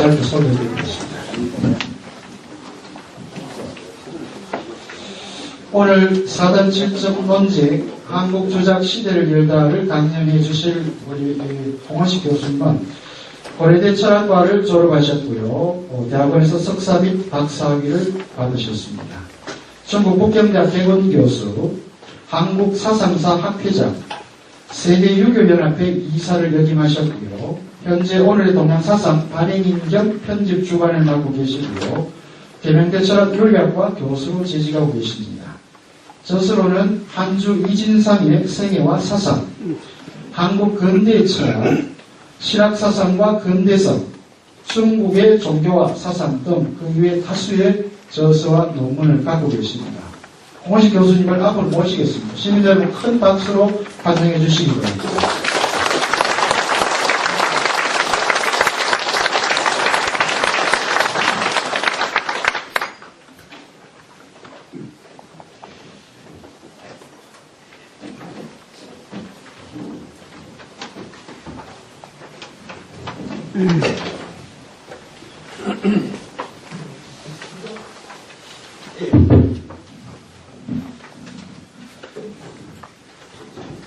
짧게 소개해드리겠습니다. 오늘 4단 7점 논쟁 한국 조작 시대를 열다를 강연해 주실 우리 홍원식 교수님은 고려대 철학과를 졸업하셨고요. 대학원에서 석사 및 박사학위를 받으셨습니다. 전국 북경대학 개건교수, 한국사상사 학회장, 세계유교연합회 이사를 역임하셨고요. 현재 오늘의 동양사상 발행인 겸 편집 주관을 맡고 계시고요. 계명대 철학윤리학과 교수로 재직하고 계십니다. 저서로는 한주 이진상의 생애와 사상, 한국 근대의 철학, 실학사상과 근대성, 중국의 종교와 사상 등 그 이외 다수의 저서와 논문을 갖고 계십니다. 홍원식 교수님을 앞으로 모시겠습니다. 시민 여러분 큰 박수로 환영해 주시기 바랍니다.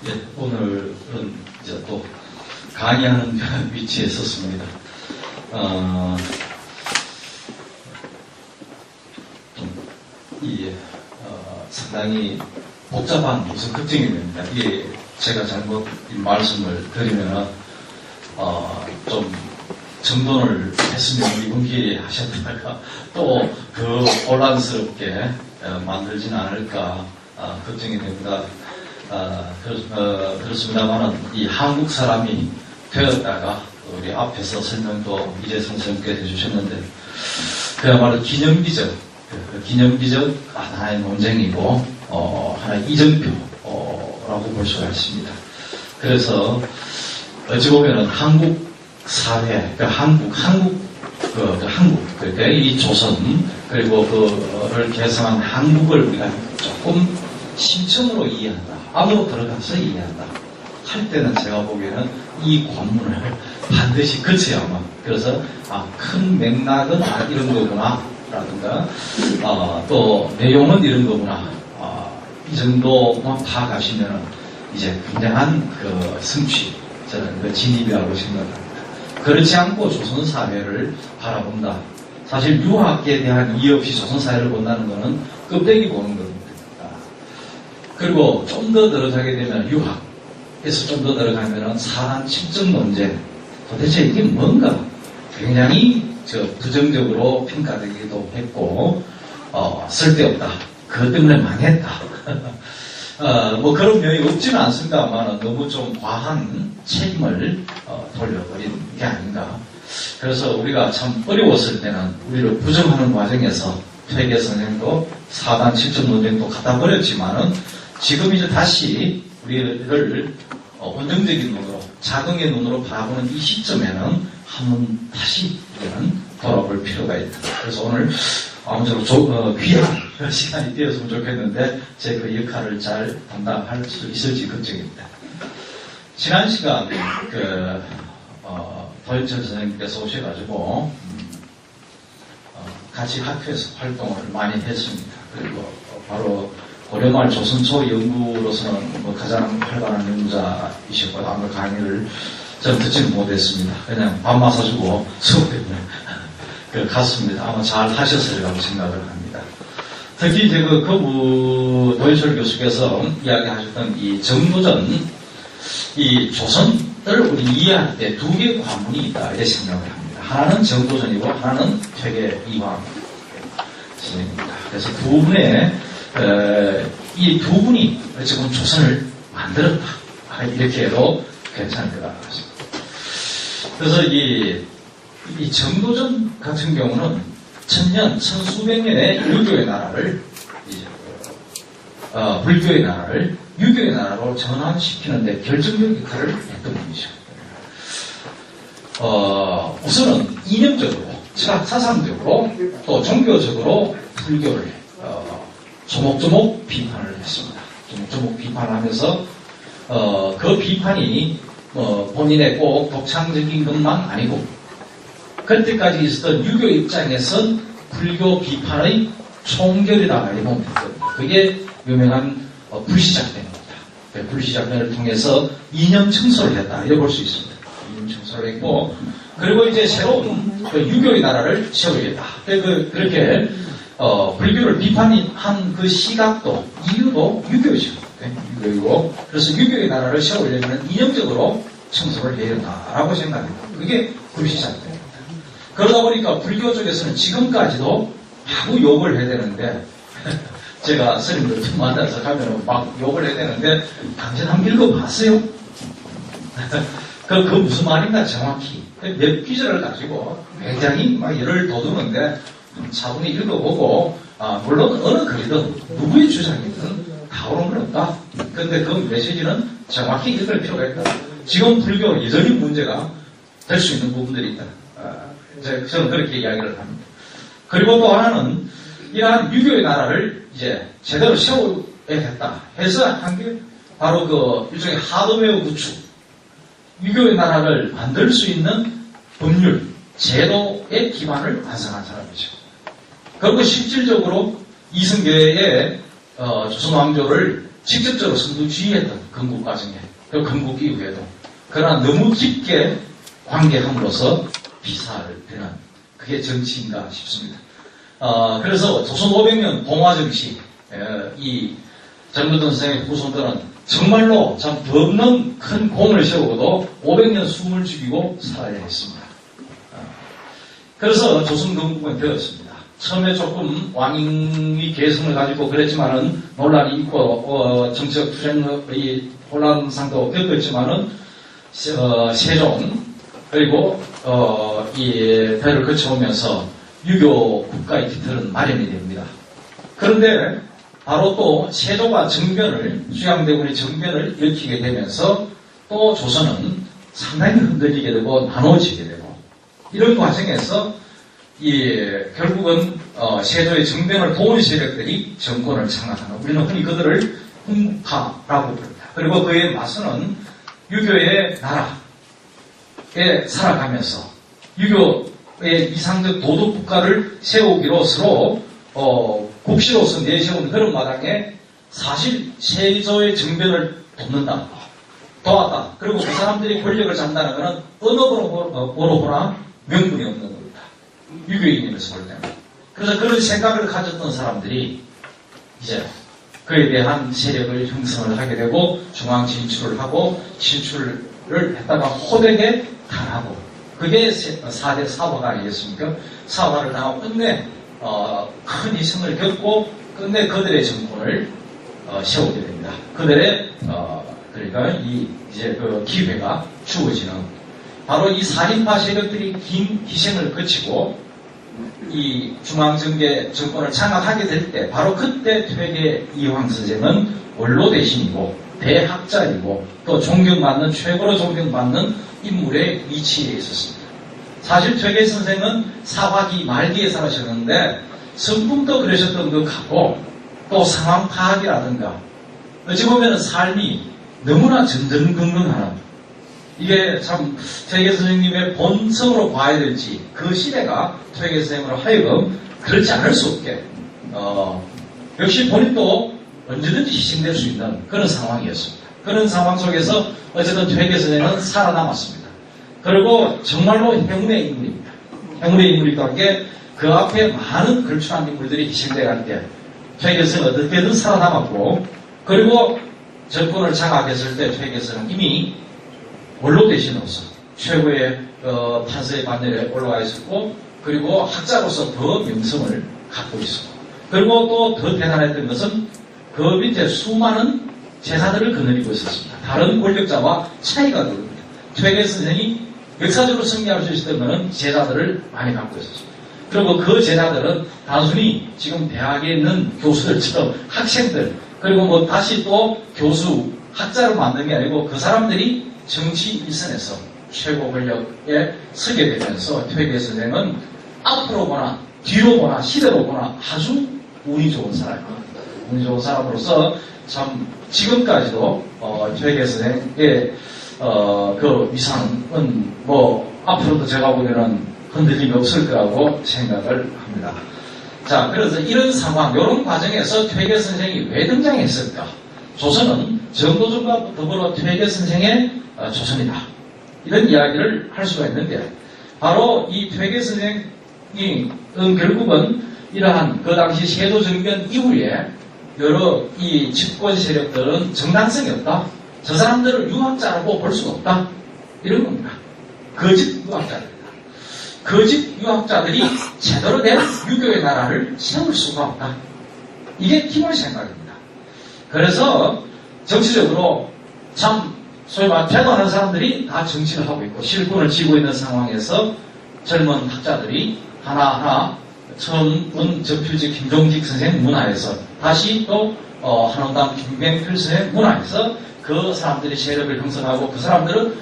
네, 오늘은 이제 또 강의하는 위치에 섰습니다. 상당히 복잡한 무슨 특징이 됩니다. 이게 제가 잘못 말씀을 드리면은 좀 정돈을 했으면 이번 기회에 하셨다가 또 그 혼란스럽게 만들진 않을까 걱정이 됩니다. 그렇습니다만은 이 한국 사람이 되었다가 우리 앞에서 설명도 이재성 선생님께서 해주셨는데 그야말로 기념비적 하나의 논쟁이고 하나의 이정표라고 볼 수가 있습니다. 그래서 어찌 보면은 한국 사회, 그러니까 이 조선 그리고 그를 개성한 한국을 우리가 조금 심층으로 이해한다. 안으로 들어가서 이해한다. 할 때는 제가 보기에는 이 관문을 반드시 거쳐야만. 그래서 큰 맥락은 이런 거구나 라든가 또 내용은 이런 거구나. 이 정도만 파악하시면 이제 굉장한 그 성취, 저는 그 진입이라고 생각합니다. 그렇지 않고 조선사회를 바라본다. 사실 유학에 대한 이해 없이 조선사회를 본다는 것은 껍데기 보는 겁니다. 그리고 좀 더 들어가게 되면 유학에서 좀 더 들어가면 사람 침적 논쟁. 도대체 이게 뭔가 굉장히 부정적으로 평가되기도 했고 쓸데없다. 그것 때문에 망했다. 뭐 그런 면이 없지는 않습니다만 너무 좀 과한 책임을 돌려버린 게 아닌가. 그래서 우리가 참 어려웠을 때는 우리를 부정하는 과정에서 퇴계 선생도 4단 7점 논쟁도 갖다 버렸지만은 지금 이제 다시 우리를 원정적인 눈으로 자긍의 눈으로 바라보는 이 시점에는 한번 다시 우리는 돌아볼 필요가 있다. 그래서 오늘 아무쪼록 귀한 시간이 되었으면 좋겠는데 제 그 역할을 잘 담당할 수 있을지 걱정입니다. 지난 시간 도현철 선생님께서 오셔가지고 같이 학교에서 활동을 많이 했습니다. 그리고 바로 고려말 조선초 연구로서는 가장 활발한 연구자이셨고 아무 강의를 저는 듣지는 못했습니다. 그냥 밥만 사주고 수업 때문에 갔습니다. 아마 잘 하셨으리라고 생각을 합니다. 특히 이제 도현철 교수께서 이야기하셨던 이 정도전, 이 조선을 우리 이해할 때 두 개의 관문이 있다 이렇게 생각을 합니다. 하나는 정도전이고 하나는 퇴계 이황 선생입니다. 그래서 두 분의 이 두 분이 지금 조선을 만들었다 이렇게 해도 괜찮을 것 같습니다. 그래서 이 정도전 같은 경우는 천수백 년의 유교의 나라를 불교의 나라를 유교의 나라로 전환시키는데 결정적 역할을 했던 분이죠. 우선은 이념적으로, 철학 사상적으로, 또 종교적으로 불교를 조목조목 비판을 했습니다. 조목조목 비판을 하면서 그 비판이 본인의 꼭 독창적인 것만 아니고 그때까지 있었던 유교 입장에선 불교 비판의 총결이다 이렇게 보면 되거든요. 그게 유명한 불시작대입니다. 불시작대를 통해서 이념 청소를 했다 이렇게 볼 수 있습니다. 이념 청소를 했고 그리고 이제 새로운 유교의 나라를 세우겠다. 그렇게 불교를 비판한 그 시각도 이유도 유교죠. 유교이고 그래서 유교의 나라를 세우려면 이념적으로 청소를 해야 된다라고 생각합니다. 그게 불시작대입니다. 그러다 보니까 불교 쪽에서는 지금까지도 마구 욕을 해야 되는데 제가 스님들 좀 만나서 가면 막 욕을 해야 되는데 당신 한번 읽어봤어요? 그 무슨 말인가 정확히 몇 기절을 가지고 굉장히 막 열을 돋우는데 차분히 읽어보고 물론 어느 글이든 누구의 주장이든 다 옳은 건 없다. 근데 그 메시지는 정확히 읽을 필요가 있다. 지금 불교 여전히 문제가 될 수 있는 부분들이 있다. 저는 그렇게 이야기를 합니다. 그리고 또 하나는 이러한 유교의 나라를 이제 제대로 세워야겠다 해서 한 게 바로 그 일종의 하드웨어 구축, 유교의 나라를 만들 수 있는 법률, 제도의 기반을 완성한 사람이죠. 그리고 실질적으로 이승계의 조선왕조를 직접적으로 선두주의했던 건국 과정에, 그 건국 이후에도 그러나 너무 깊게 관계함으로써 비사를 되는 그게 정치인가 싶습니다. 그래서 조선 500년 동화정시 이 정근던 선생의 후손들은 정말로 참 더없는 큰 공을 세우고도 500년 숨을 죽이고 살아야 했습니다. 그래서 조선 건국은 되었습니다. 처음에 조금 왕위 계승을 가지고 그랬지만은 논란이 있고 정치적 투쟁의 혼란상도 겪었지만은 세종 그리고 이 배를 거쳐오면서 유교 국가의 기틀은 마련이 됩니다. 그런데 바로 또 세조가 수양대군의 정변을 일으키게 되면서 또 조선은 상당히 흔들리게 되고 나눠지게 되고 이런 과정에서 결국은 세조의 정변을 도운 세력들이 정권을 장악하는 우리는 흔히 그들을 훈파라고 부릅니다. 그리고 그에 맞서는 유교의 나라에 살아가면서 유교의 이상적 도덕 국가를 세우기로 서로 국시로서 내세운 그런 마당에 사실 세조의 정변을 도왔다. 그리고 그 사람들이 권력을 잡는다는 것은 어느 보로 보나 명분이 없는 겁니다. 유교인으로서 볼 때는. 그래서 그런 생각을 가졌던 사람들이 이제 그에 대한 세력을 형성을 하게 되고 중앙 진출을 하고 진출을 했다가 호되게 당하고 그게 4대 사화가 아니겠습니까? 사화를 당하고 끝내 큰 희생을 겪고 끝내 그들의 정권을 세우게 됩니다. 그들의 그러니까 이제 그 기회가 주어지는 바로 이 살인파 세력들이 긴 희생을 거치고 이 중앙정계 정권을 장악하게 될 때 바로 그때 퇴계 이황 선생은 원로 대신이고 대학자이고 또 최고로 존경받는 인물의 위치에 있었습니다. 사실 퇴계 선생은 사화기 말기에 살아셨는데 성품도 그러셨던 것 같고 또 상황 파악이라든가 어찌 보면 삶이 너무나 전전긍긍하는 이게 참 퇴계 선생님의 본성으로 봐야 될지 그 시대가 퇴계 선생으로 하여금 그렇지 않을 수 없게 역시 본인도 언제든지 희생될 수 있는 그런 상황이었습니다. 그런 상황 속에서 어쨌든 퇴계 선생은 살아남았습니다. 그리고 정말로 행운의 인물입니다. 행운의 인물이라는 게 그 앞에 많은 걸출한 인물들이 희생되어 갈 때 퇴계 선생은 어떻게든 살아남았고 그리고 정권을 장악했을 때 퇴계 선생은 이미 원로 대신으로서 최고의 판서의 반열에 올라와 있었고 그리고 학자로서 더 명성을 갖고 있었고 그리고 또 더 대단했던 것은 그 밑에 수많은 제자들을 거느리고 있었습니다. 다른 권력자와 차이가 됩니다. 퇴계 선생이 역사적으로 승리할 수 있었던 것은 제자들을 많이 갖고 있었습니다. 그리고 그 제자들은 단순히 지금 대학에 있는 교수들처럼 학생들 그리고 뭐 다시 또 교수 학자를 만든 게 아니고 그 사람들이 정치 일선에서 최고 권력에 서게 되면서 퇴계 선생은 앞으로 보나 뒤로 보나 시대로 보나 아주 운이 좋은 사람입니다. 운이 좋은 사람으로서 참 지금까지도 퇴계 선생의 그 위상은 뭐 앞으로도 제가 보기에는 흔들림이 없을 거라고 생각을 합니다. 자, 그래서 이런 상황, 이런 과정에서 퇴계 선생이 왜 등장했을까? 조선은 정도전과 더불어 퇴계 선생의 조선이다. 이런 이야기를 할 수가 있는데, 바로 이 퇴계 선생이 결국은 이러한 그 당시 세조정변 이후에 여러 이 집권 세력들은 정당성이 없다. 저 사람들을 유학자라고 볼 수가 없다. 이런 겁니다. 거짓 유학자들입니다. 거짓 유학자들이 제대로 된 유교의 나라를 세울 수가 없다. 이게 기본 생각입니다. 그래서 정치적으로 참 소위 말 대도하는 사람들이 다 정치를 하고 있고 실권을 쥐고 있는 상황에서 젊은 학자들이 하나하나 처음 본 적필직 김종직 선생 문화에서 다시 또 한원당 김병필 선생 문화에서 그 사람들이 세력을 형성하고 그 사람들은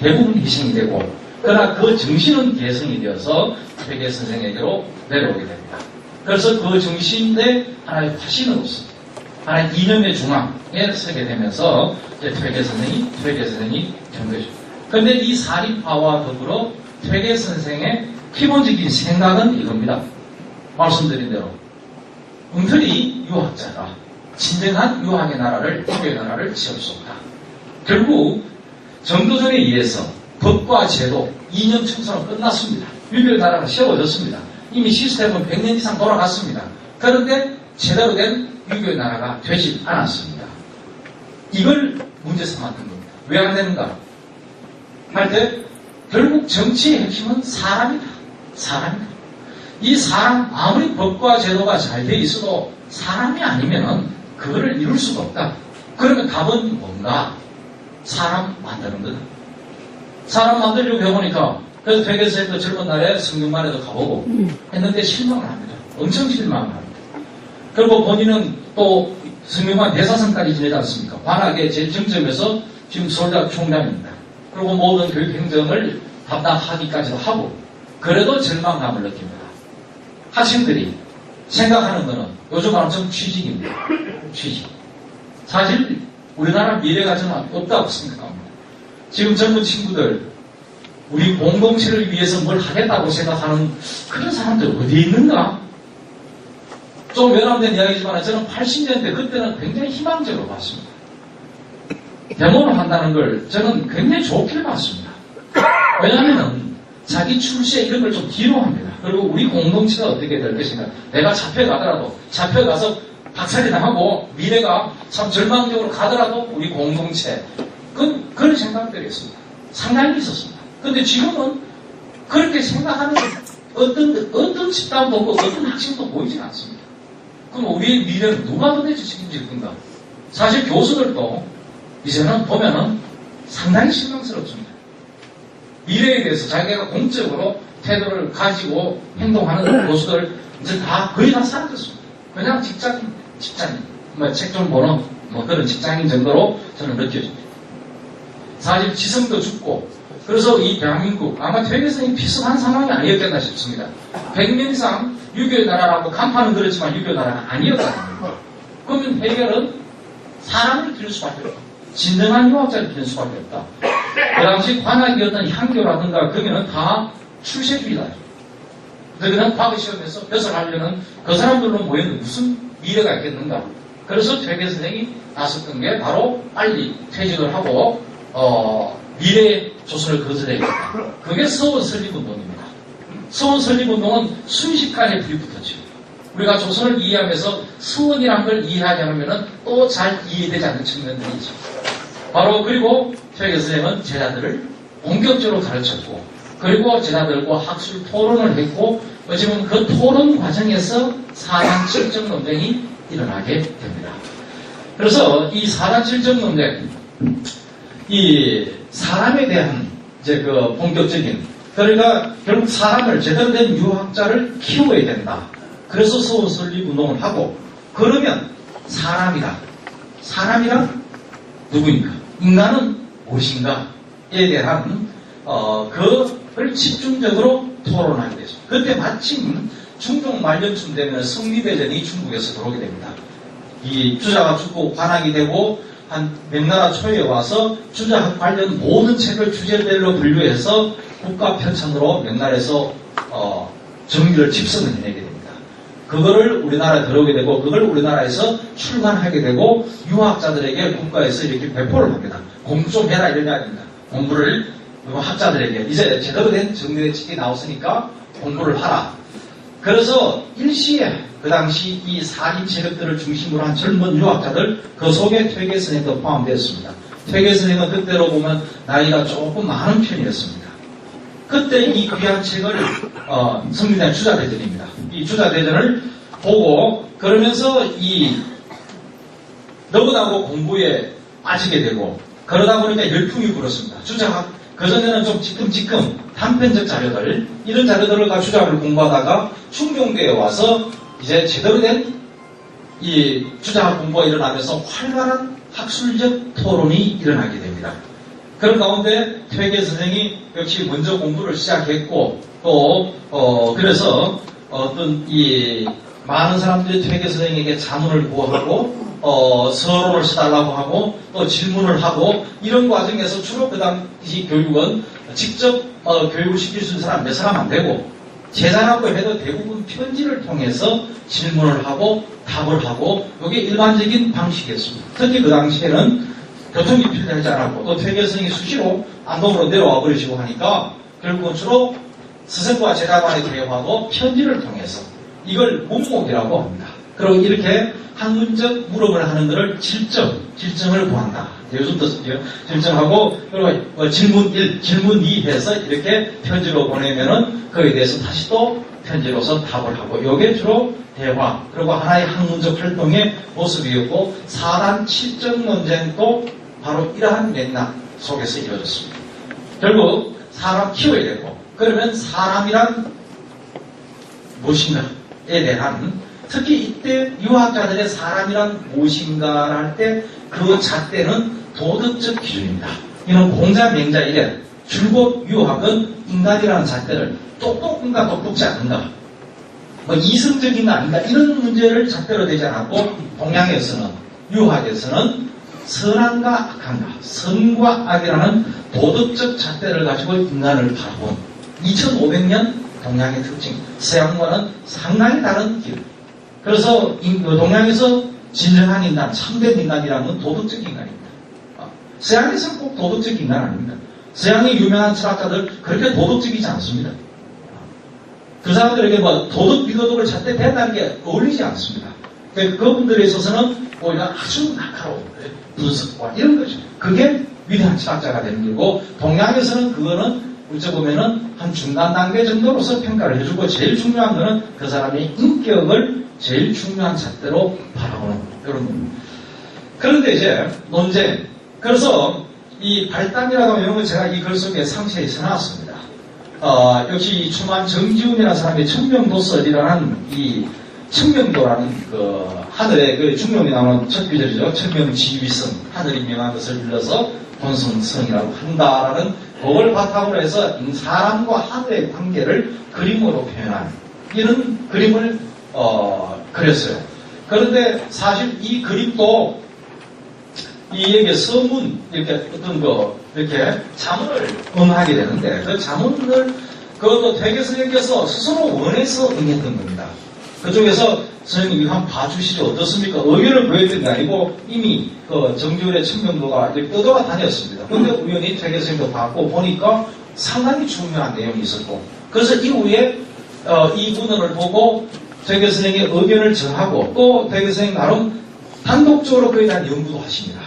대부분 희생이 되고 그러나 그 정신은 개성이 되어서 퇴계 선생에게로 내려오게 됩니다. 그래서 그 정신의 하나의 화신으로서 하나의 이념의 중앙에 서게 되면서 퇴계 선생이 된 거죠. 그런데 이 사립화와 더불어 퇴계 선생의 기본적인 생각은 이겁니다. 말씀드린 대로 웅털이 유학자다. 진정한 유학의 나라를, 유교의 나라를 지을 수 없다. 결국 정도전에 의해서 법과 제도, 이념 청소는 끝났습니다. 유교의 나라가 세워졌습니다. 이미 시스템은 100년 이상 돌아갔습니다. 그런데 제대로 된 유교의 나라가 되지 않았습니다. 이걸 문제 삼았던 겁니다. 왜 안 되는가? 할 때 결국 정치의 핵심은 사람이다. 사람이다. 이 사람, 아무리 법과 제도가 잘 돼 있어도 사람이 아니면은 그거를 이룰 수가 없다. 그러면 답은 뭔가? 사람 만드는 거다. 사람 만들려고 해보니까, 그래서 퇴계선생도 젊은 날에 성균관에도 가보고 했는데 실망을 합니다. 엄청 실망을 합니다. 그리고 본인은 또 성균관 대사선까지 지내지 않습니까? 관악의 제일 정점에서 지금 서울대학 총장입니다. 그리고 모든 교육행정을 담당하기까지도 하고, 그래도 절망감을 느낍니다. 학생들이 생각하는 거는 요즘 말하면 취직입니다. 취직. 사실 우리나라 미래가 저는 없다고 생각합니다. 지금 젊은 친구들 우리 공동체를 위해서 뭘 하겠다고 생각하는 그런 사람들 어디 있는가? 좀 외람된 이야기지만 저는 80년대 그때는 굉장히 희망적으로 봤습니다. 데모를 한다는 걸 저는 굉장히 좋게 봤습니다. 왜냐하면 자기 출세 이런 걸 좀 뒤로 합니다. 그리고 우리 공동체가 어떻게 될 것인가. 내가 잡혀가더라도 잡혀가서 박살이 나고 미래가 참 절망적으로 가더라도 우리 공동체 그런 생각들이 있습니다. 상당히 있었습니다. 그런데 지금은 그렇게 생각하는 어떤 집단도 없고 어떤 학생도 보이지 않습니다. 그럼 우리의 미래는 누가 도대체 책임질 건가? 사실 교수들도 이제는 보면은 상당히 실망스럽습니다. 미래에 대해서 자기가 공적으로 태도를 가지고 행동하는 교수들 이제 거의 다 사라졌습니다. 그냥 직장인, 책 좀 보는 그런 직장인 정도로 저는 느껴집니다. 사실 지성도 죽고, 그래서 이 대한민국 아마 퇴계선이 비슷한 상황이 아니었겠나 싶습니다. 100년 이상 유교의 나라라고 간판은 그렇지만 유교의 나라가 아니었거든요. 그러면 해결은 사람을 기를 수밖에 없다. 진정한 유학자를 기를 수밖에 없다. 그 당시 관악이었던 향교라든가 그러면 다 출세주의다. 그냥 과거 시험에서 벼슬하려는 그 사람들로 모였는데 무슨 미래가 있겠는가. 그래서 퇴계 선생이 나섰던 게 바로 빨리 퇴직을 하고 미래의 조선을 거절해야겠다. 그게 서원 설립운동입니다. 서원 설립운동은 순식간에 불이 붙었죠. 우리가 조선을 이해하면서 서원이라는 걸 이해하지 않으면 또 잘 이해되지 않는 측면들이 있죠. 바로 그리고 퇴계 선생은 제자들을 본격적으로 가르쳤고, 그리고 제자들과 학술 토론을 했고, 어찌보면 그 토론 과정에서 사단칠정 논쟁이 일어나게 됩니다. 그래서 이 사단칠정 논쟁, 이 사람에 대한 이제 그 본격적인, 그러니까 결국 사람을 제대로 된 유학자를 키워야 된다. 그래서 서원 설립 운동을 하고, 그러면 사람이다. 사람이란 누구인가? 인간은 무엇인가에 대한 그걸 집중적으로 토론하게 되죠. 그때 마침 중종 말년쯤 되면 성리대전이 중국에서 들어오게 됩니다. 이 주자가 죽고 관악이 되고 한 명나라 초에 와서 주자학 관련 모든 책을 주제별로 분류해서 국가 편찬으로 명나라에서 정규를 집성을 해내게 됩니다. 그거를 우리나라에 들어오게 되고 그걸 우리나라에서 출간하게 되고 유학자들에게 국가에서 이렇게 배포를 합니다. 공부 좀 해라 이런 게 아닙니다. 공부를 학자들에게 이제 제대로 된 정규의 책이 나왔으니까 공부를 하라. 그래서 일시에 그 당시 이 사립 세력들을 중심으로 한 젊은 유학자들 그 속에 퇴계 선생도 포함되었습니다. 퇴계 선생은 그때로 보면 나이가 조금 많은 편이었습니다. 그때 이 귀한 책을 성민대 주자대전입니다. 이 주자대전을 보고 그러면서 이 너무나도 공부에 빠지게 되고 그러다 보니까 열풍이 불었습니다. 주자학 그전에는 좀 지금지금 단편적 자료들 이런 자료들을 가 주자학을 공부하다가 충경대에 와서 이제 제대로 된 이 주자학 공부가 일어나면서 활발한 학술적 토론이 일어나게 됩니다. 그런 가운데 퇴계 선생이 역시 먼저 공부를 시작했고 또 그래서 어떤 이 많은 사람들이 퇴계 선생에게 자문을 구하고 서론을 써달라고 하고 또 질문을 하고 이런 과정에서 주로 그 당시 교육은 직접 교육을 시킬 수 있는 사람 몇 사람 안 되고 제자라고 해도 대부분 편지를 통해서 질문을 하고 답을 하고 이게 일반적인 방식이었습니다. 특히 그 당시에는 교통이 편리하지 않았고 또 퇴계 선생이 수시로 안동으로 내려와 버리시고 하니까 결국은 주로 스승과 제자 간의 대화도 편지를 통해서 이걸 문목이라고 합니다. 그리고 이렇게 학문적 물음을 하는 것을 질정을 구한다. 요즘도 질정하고 그리고 질문 1, 질문 2 해서 이렇게 편지로 보내면은 그에 대해서 다시 또 편지로서 답을 하고 이게 주로 대화 그리고 하나의 학문적 활동의 모습이었고 4단 7정 논쟁도 바로 이러한 맥락 속에서 이루어졌습니다. 결국 사람 키워야 되고 그러면 사람이란 무엇인가에 대한 특히 이때 유학자들의 사람이란 무엇인가를 할 때 그 잣대는 도덕적 기준입니다. 이는 공자맹자 이래 줄곧 유학은 인간이라는 잣대를 똑똑한가 똑똑지 않는가 뭐 이성적인가 아닌가 이런 문제를 잣대로 되지 않았고 동양에서는 유학에서는 선한가 악한가 선과 악이라는 도덕적 잣대를 가지고 인간을 바라본 2500년 동양의 특징 서양과는 상당히 다른 길 그래서 동양에서 진정한 인간, 참된 인간이라는 건 도덕적 인간입니다. 서양에서는 꼭 도덕적 인간 아닙니다. 서양의 유명한 철학자들 그렇게 도덕적이지 않습니다. 그 사람들에게 뭐 도덕, 비도덕을 잣대 대한다는 게 어울리지 않습니다. 그분들에 있어서는 오히려 아주 날카로운 분석과 이런 거죠. 그게 위대한 철학자가 되는 거고 동양에서는 그거는 어찌보면은 한 중간 단계 정도로서 평가를 해주고 제일 중요한 거는 그 사람의 인격을 제일 중요한 잣대로 바라보는 이런 겁니다. 그런데 이제 논쟁. 그래서 이 발단이라고 하면 이런 걸 제가 이 글 속에 상세히 써놨습니다. 역시 이 추만 정지훈이라는 사람의 천명도설이라는 이 천명도라는 그 하늘의 그 중명이 나오는 첫 구절이죠. 천명지위성 하늘이 명한 것을 빌려서 본성성이라고 한다라는 그걸 바탕으로 해서 사람과 하늘의 관계를 그림으로 표현한 이런 그림을 그렸어요. 그런데 사실 이 그림도 이에게 서문 이렇게 어떤 거 이렇게 자문을 응하게 되는데 그 자문을 그것도 퇴계 선생님께서 스스로 원해서 응했던 겁니다. 그쪽에서 선생님 이거 한번 봐주시죠 어떻습니까? 의견을 보였던 게 아니고 이미 그 정규의 천명도가 이렇게 떠돌아 다녔습니다. 근데 우연히 퇴계 선생님도 봤고 보니까 상당히 중요한 내용이 있었고 그래서 이후에 이 문헌을 보고 퇴계 선생님의 의견을 정하고 또 퇴계 선생님 나름 단독적으로 그에 대한 연구도 하십니다.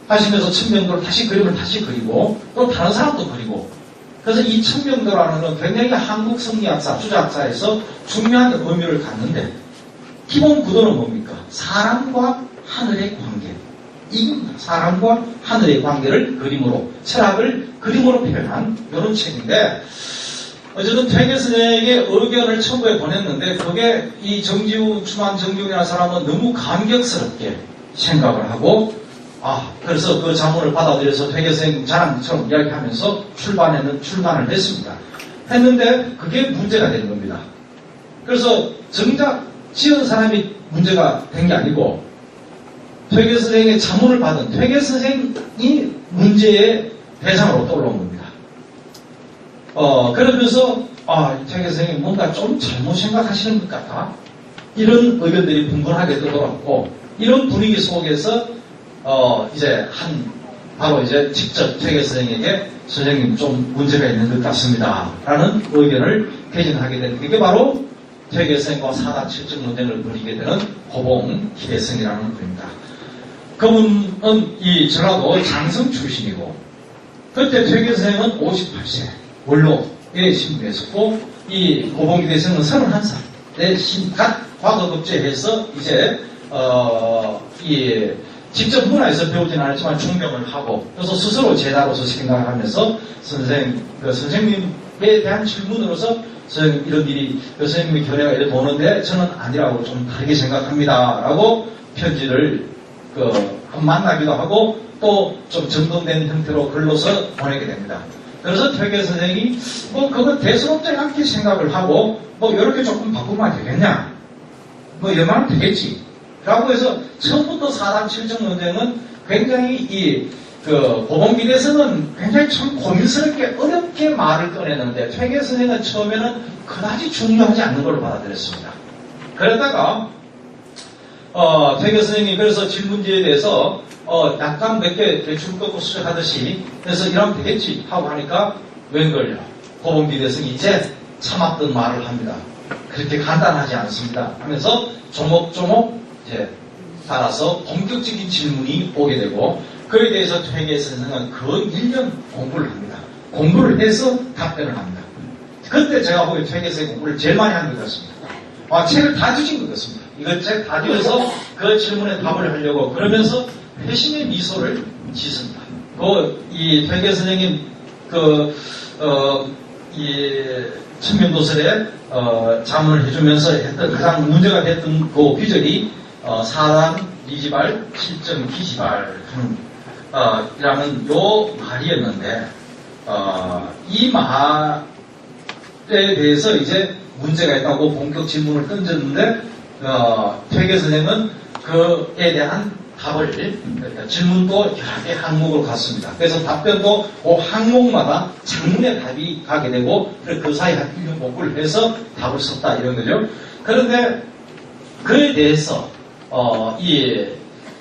하시면서 천명도를 다시 그림을 다시 그리고 또 다른 사람도 그리고 그래서 이 천명도라는 건 굉장히 한국 성리학사, 주자학사에서 중요한 의미를 갖는데 기본 구도는 뭡니까? 사람과 하늘의 관계. 이겁니다. 사람과 하늘의 관계를 그림으로, 철학을 그림으로 표현한 이런 책인데 어쨌든 퇴계 선생에게 의견을 첨부해 보냈는데 그게 이 정지훈, 추만 정지훈이라는 사람은 너무 감격스럽게 생각을 하고 그래서 그 자문을 받아들여서 퇴계 선생 자랑처럼 이야기하면서 출간을 했습니다. 했는데 그게 문제가 되는 겁니다. 그래서 정작 지은 사람이 문제가 된 게 아니고 퇴계 선생의 자문을 받은 퇴계 선생이 문제의 대상으로 떠올라온 겁니다. 그러면서 퇴계 선생이 뭔가 좀 잘못 생각하시는 것 같다. 이런 의견들이 분분하게 떠돌았고, 이런 분위기 속에서 이제 바로 이제 직접 퇴계 선생에게 선생님 좀 문제가 있는 것 같습니다. 라는 의견을 개진하게 된 게 바로 퇴계 선생과 사단 칠적 논쟁을 벌이게 되는 고봉 희대성이라는 분입니다. 그분은 이 전라도 장성 출신이고, 그때 퇴계 선생은 58세, 원로에 신분했었고, 이 고봉 희대성은 31살에 갓 과거급제해서 이제, 직접 문화에서 배우지는 않았지만 중명을 하고, 그래서 스스로 제자로서 생각하면서 선생님에 대한 질문으로서 선생님 이런 일이, 선생님의 견해가 이렇게 보는데 저는 아니라고 좀 다르게 생각합니다. 라고 편지를 만나기도 하고 또 좀 점검된 형태로 글로서 보내게 됩니다. 그래서 퇴계 선생이 그건 대수롭지 않게 생각을 하고 이렇게 조금 바꾸면 되겠냐? 이러면 되겠지. 라고 해서 처음부터 사단 칠적 논쟁은 굉장히 고봉기대에서는 굉장히 참 고민스럽게 어렵게 말을 꺼내는데 퇴계 선생은 처음에는 그다지 중요하지 않는 걸로 받아들였습니다. 그러다가 퇴계 선생이 그래서 질문지에 대해서 약간 몇 개 대충 꺾고 수정하듯이 그래서 이러면 되겠지 하고 하니까 웬걸요. 고봉기대에서는 이제 참았던 말을 합니다. 그렇게 간단하지 않습니다. 하면서 조목조목 이제 따라서 본격적인 질문이 오게 되고, 그에 대해서 퇴계 선생은 그 1년 공부를 합니다. 공부를 해서 답변을 합니다. 그때 제가 보기에 퇴계 선생 공부를 제일 많이 한 것 같습니다. 책을 다 주신 것 같습니다. 이것 다 주어서 그 질문에 답을 하려고 그러면서 회심의 미소를 짓습니다. 이 퇴계 선생님 이 천면도설에 자문을 해주면서 했던 가장 문제가 됐던 그 비절이 사단 이지발 실정 기지발 이라는 요 말이었는데 이 말에 대해서 이제 문제가 있다고 본격 질문을 던졌는데 퇴계 선생은 그에 대한 답을 그러니까 질문도 여러 개 항목을 갖습니다. 그래서 답변도 그 항목마다 장문의 답이 가게 되고 그 사이 한 1년 복구를 해서 답을 썼다 이런 거죠. 그런데 그에 대해서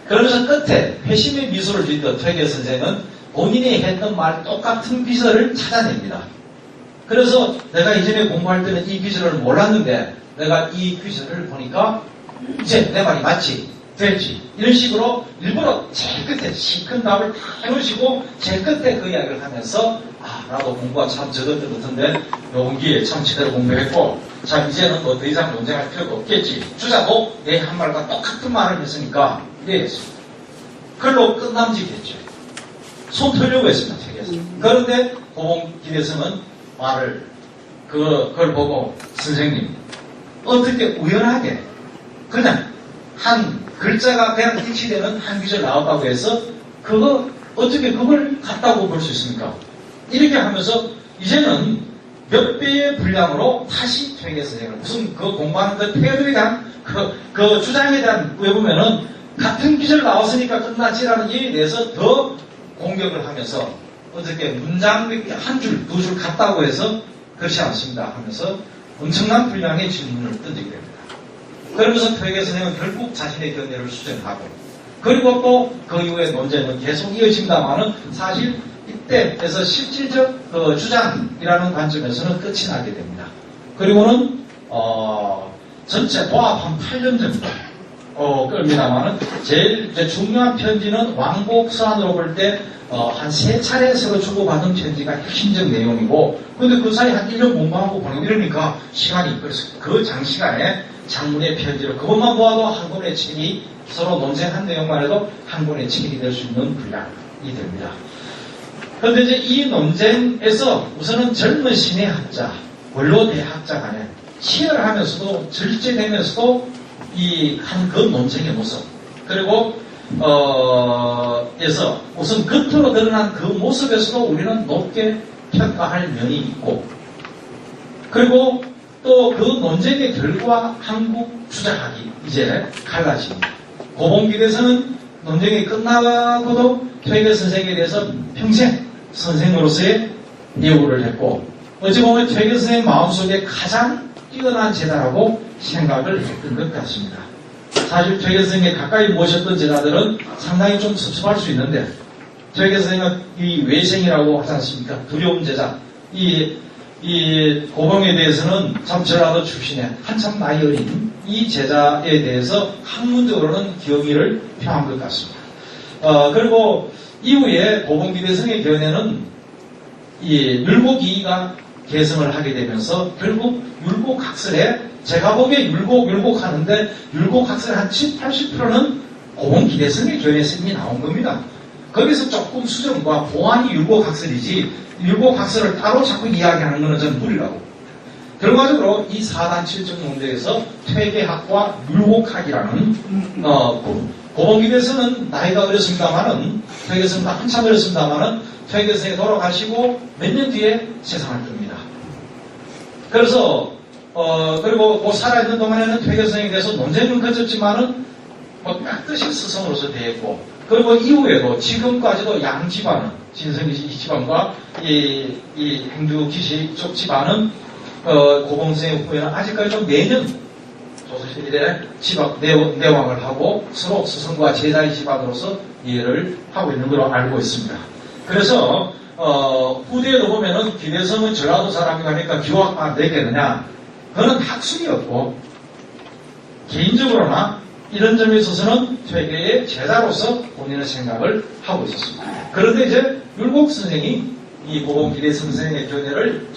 그러면서 끝에 회심의 미소를 짓던 퇴계 선생은 본인이 했던 말 똑같은 비설을 찾아냅니다. 그래서 내가 이전에 공부할 때는 이 비설을 몰랐는데 내가 이 비설을 보니까 이제 내 말이 맞지, 됐지. 이런 식으로 일부러 제일 끝에 시큰 답을 다 해놓으시고 제일 끝에 그 이야기를 하면서 나도 공부가 참 적었던 것 같은데 요번 기회에 참 제대로 공부했고 자 이제는 더 이상 논쟁할 필요가 없겠지. 주자도 내 한 말과 똑같은 말을 했으니까 이랬습니다. 글로 끝남지겠죠. 손 털려고 했습니다. 책에서. 그런데 고봉기대성은 말을 그걸 보고 선생님 어떻게 우연하게 그냥 한 글자가 그냥 일치되는 한 귀절 나왔다고 해서 어떻게 그걸 같다고 볼 수 있습니까? 이렇게 하면서 이제는 몇 배의 분량으로 다시 퇴계 선생을 무슨 공부하는 태도에 대한 그 주장에 대한 왜 보면은 같은 귀절 나왔으니까 끝났지라는 이에 대해서 더 공격을 하면서 어떻게 문장 한 줄, 두 줄 같다고 해서 그렇지 않습니다 하면서 엄청난 분량의 질문을 던지게 됩니다. 그러면서 퇴계 선생은 결국 자신의 견해를 수정하고 그리고 또 그 이후의 논쟁은 계속 이어집니다만은 사실 이때에서 실질적 주장이라는 관점에서는 끝이 나게 됩니다. 그리고는 전체 도합 한 8년 정도 끌립니다만은 제일 이제 중요한 편지는 왕복 서한으로 볼 때 한 3차례 서로 주고받은 편지가 핵심적 내용이고 근데 그 사이 한 1년 공부하고 보내고 이러니까 시간이 그래서 그 장시간에 장문의 편지를 그것만 보아도 한 권의 책이 서로 논쟁한 내용만 해도 한 권의 책이 될 수 있는 분량이 됩니다. 그런데 이제 이 논쟁에서 우선은 젊은 신의 학자, 원로대학자 간에 치열하면서도 절제되면서도 이 한 그 논쟁의 모습 그리고 에서 우선 겉으로 드러난 그 모습에서도 우리는 높게 평가할 면이 있고 그리고 또 그 논쟁의 결과 한국 주장하기 이제 갈라집니다. 고봉기대에서는 논쟁이 끝나고도 퇴계 선생에 대해서 평생 선생으로서의 예우를 했고, 어찌 보면 퇴계 선생 마음속에 가장 뛰어난 제자라고 생각을 했던 것 같습니다. 사실 퇴계 선생에 가까이 모셨던 제자들은 상당히 좀 섭섭할 수 있는데, 퇴계 선생은 이 외생이라고 하지 않습니까? 두려운 제자. 이 고봉에 대해서는 참 전라도 출신의 한참 나이 어린 이 제자에 대해서 학문적으로는 경의를 표한 것 같습니다. 그리고 이후에 고봉기대성의 견해는 이 율곡이가 개성을 하게 되면서 결국 율곡학설에, 제가 보기에 율곡 하는데 율곡학설의 한 70, 80%는 고봉기대성의 견해에서 이미 나온 겁니다. 거기서 조금 수정과 보완이 율곡학설이지, 율곡학설을 따로 자꾸 이야기하는 것은 저는 무리라고. 결과적으로 이 4단 7정 논제에서 퇴계학과 율곡학이라는 고봉기대성은 나이가 어렸습니다만은, 퇴계성도 한참 어렸습니다만은 퇴계성에 돌아가시고 몇 년 뒤에 세상을 뜹니다. 그래서 그리고 그 살아있는 동안에는 퇴계성에 대해서 논쟁은 거쳤지만은 깍듯이 스승으로서 대했고, 그리고 이후에도 지금까지도 양 집안은, 진성기 집안과 이 행주기시 쪽 집안은 고봉선생의 후에는 아직까지도 매년 조선시대 집안 내왕을 하고 서로 스승과 제자의 집안으로서 이해를 하고 있는 걸로 알고 있습니다. 그래서 후대에도 보면은 기대성은 전라도 사람이 가니까 기호학만 되겠느냐, 그는 학술이었고 개인적으로나 이런 점에 있어서는 퇴계의 제자로서 본인의 생각을 하고 있었습니다. 그런데 이제 율곡 선생이 이 고봉기대 선생의 견해를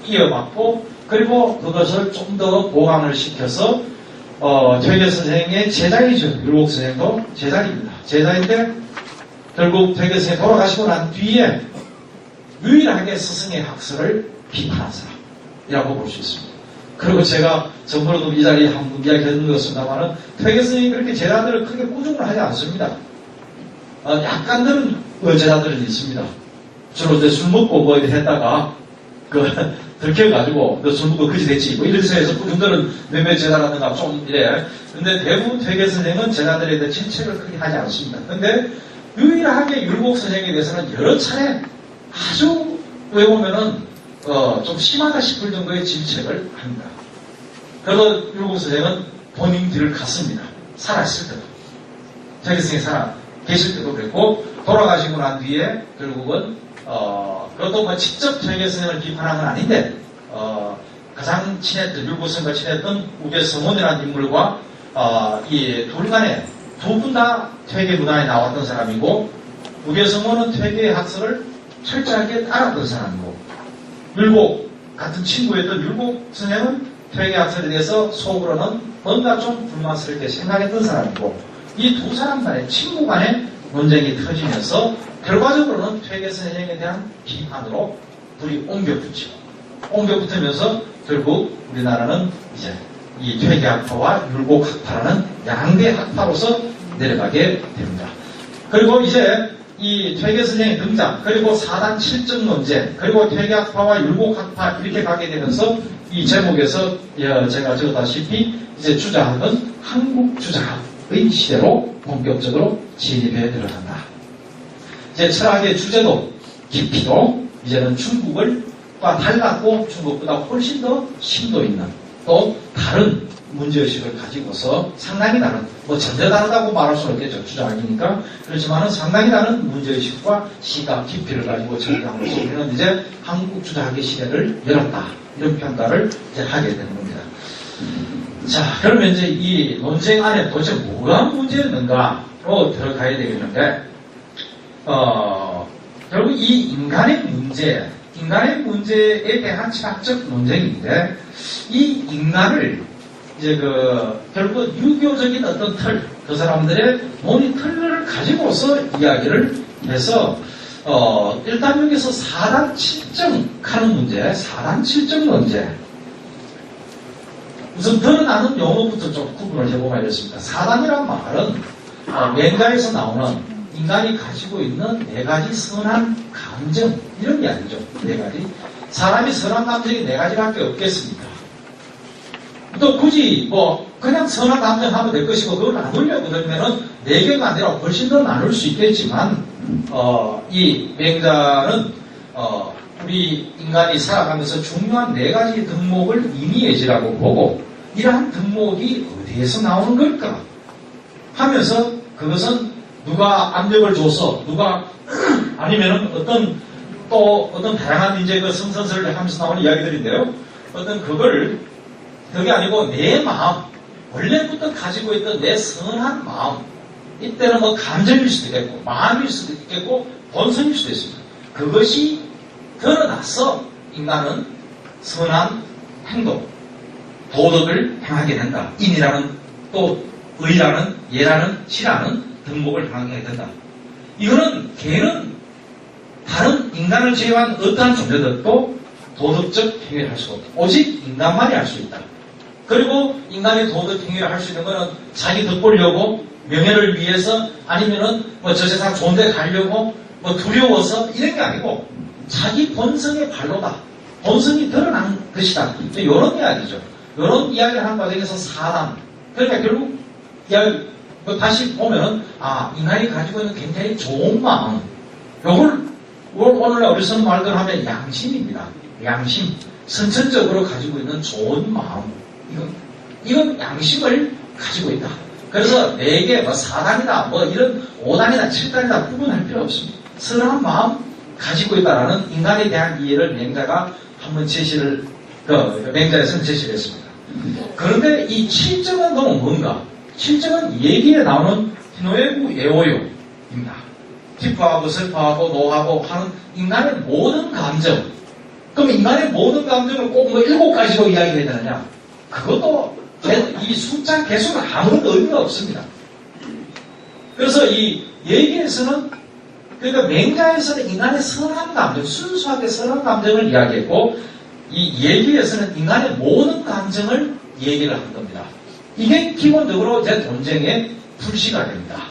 이어받고, 그리고 그것을 좀 더 보강을 시켜서 퇴계 선생의 제자이죠. 율곡 선생도 제자입니다. 제자인데 결국 퇴계 선생이 돌아가시고 난 뒤에 유일하게 스승의 학설을 비판한 사람이라고 볼 수 있습니다. 그리고 제가 전번에도 이 자리에 한번 이야기했는 것 같습니다만은 퇴계 선생님이 그렇게 제자들을 크게 꾸중을 하지 않습니다. 약간은 제자들은 있습니다. 주로 이제 술 먹고 뭐 이렇게 했다가 들켜가지고 너 술 먹고 그지 됐지 뭐 이런 데서 꾸중들은 몇몇 제자라든가 좀 이래. 근데 대부분 퇴계 선생은 제자들에 대해 질책을 크게 하지 않습니다. 근데 유일하게 율곡 선생에 대해서는 여러 차례 아주 왜 보면은 좀 심하다 싶을 정도의 질책을 합니다. 그래서 율곡 선생은 본인 길을 갔습니다. 살아있을 때도. 퇴계 선생이 살아 계실 때도 그랬고, 돌아가시고 난 뒤에 결국은 그것도 뭐 직접 퇴계 선생을 비판한 건 아닌데 가장 친했던, 율곡 선생과 친했던 우계성원이라는 인물과 이 둘 간에 두 분 다 퇴계 문화에 나왔던 사람이고, 우계성원은 퇴계 학설을 철저하게 따랐던 사람이고, 율곡 같은 친구였던 율곡 선생은 퇴계 학설에 대해서 속으로는 뭔가 좀 불만스럽게 생각했던 사람이고, 이 두 사람 간의 친구 간의 논쟁이 터지면서 결과적으로는 퇴계 선생에 대한 비판으로 불이 옮겨붙으면서 결국 우리나라는 이제 이 퇴계 학파와 율곡 학파라는 양대 학파로서 내려가게 됩니다. 그리고 이제 이 퇴계 선생의 등장, 그리고 4단 7정 논제, 그리고 퇴계 학파와 율곡 학파 이렇게 가게 되면서 이 제목에서 제가 적었다시피 이제 주자학은 한국 주자학의 시대로 본격적으로 진입해 들어간다. 이제 철학의 주제도 깊이도 이제는 중국과 달랐고 중국보다 훨씬 더 심도 있는 또 다른 문제의식을 가지고서 상당히 다른, 뭐 전혀 다르다고 말할 수는 없겠죠. 주장이니까. 그렇지만은 상당히 다른 문제의식과 시각 깊이를 가지고 전개함으로써 우리는 이제 한국 주장의 시대를 열었다. 이런 평가를 이제 하게 되는 겁니다. 자, 그러면 이제 이 논쟁 안에 도대체 뭐가 문제였는가로 들어가야 되겠는데, 결국 이 인간의 문제에 대한 철학적 논쟁인데, 이 인간을 이제 결국 유교적인 어떤 틀, 그 사람들의 논의 틀을 가지고서 이야기를 해서, 일단 여기서 4단 7정 하는 문제, 4단 7정 논제. 우선 드러나는 용어부터 좀 구분을 해보면 이렇습니다. 4단이란 말은, 맹가에서 나오는 인간이 가지고 있는 4가지 선한 감정, 이런 게 아니죠. 4가지. 사람이 선한 감정이 4가지밖에 없겠습니까? 또 굳이 뭐 그냥 선한 감정하면 될 것이고 그걸 나누려고 그러면은 4개가 아니라 훨씬 더 나눌 수 있겠지만 이 맹자는 우리 인간이 살아가면서 중요한 4가지 덕목을 이미예지라고 보고 이러한 덕목이 어디에서 나오는 걸까 하면서 그것은 누가 압력을 줘서 누가 아니면은 어떤 다양한 이제 그 성선설을 하면서 나오는 이야기들인데요. 그게 아니고 내 마음, 원래부터 가지고 있던 내 선한 마음, 이때는 뭐 감정일 수도 있겠고, 마음일 수도 있겠고, 본성일 수도 있습니다. 그것이 드러나서 인간은 선한 행동, 도덕을 행하게 된다. 인이라는 또 의라는 예라는 시라는 덕목을 행하게 된다. 이거는 개는 다른 인간을 제외한 어떠한 존재들도 도덕적 행위를 할 수가 없다. 오직 인간만이 할 수 있다. 그리고 인간의 도덕 행위를 할 수 있는 것은 자기 덕 보려고 명예를 위해서 아니면은 뭐 저 세상 좋은 데 가려고 뭐 두려워서 이런 게 아니고 자기 본성의 발로다. 본성이 드러난 것이다. 이런 이야기죠. 이런 이야기를 하는 과정에서 사람. 그러니까 결국 다시 보면은 인간이 가지고 있는 굉장히 좋은 마음. 요걸 오늘날 우리 선 말대로 하면 양심입니다. 양심. 선천적으로 가지고 있는 좋은 마음. 이건 양심을 가지고 있다. 그래서 4개, 뭐 4단이다, 뭐 이런 5단이다, 7단이다 구분할 필요 없습니다. 선한 마음 가지고 있다라는 인간에 대한 이해를 맹자가 한번 맹자에서는 제시를 했습니다. 그런데 이 7정은 너무 뭔가? 7정은 얘기에 나오는 희노애구 애오요입니다. 기뻐하고 슬퍼하고 노하고 하는 인간의 모든 감정. 그럼 인간의 모든 감정을 꼭 뭐 7가지로 이야기해야 되느냐? 그것도 이 숫자 개수는 아무런 의미가 없습니다. 그래서 이 얘기에서는 그러니까 맹자에서는 인간의 선한 감정, 순수하게 선한 감정을 이야기했고 이 얘기에서는 인간의 모든 감정을 얘기를 한 겁니다. 이게 기본적으로 제 논쟁의 불씨가 됩니다.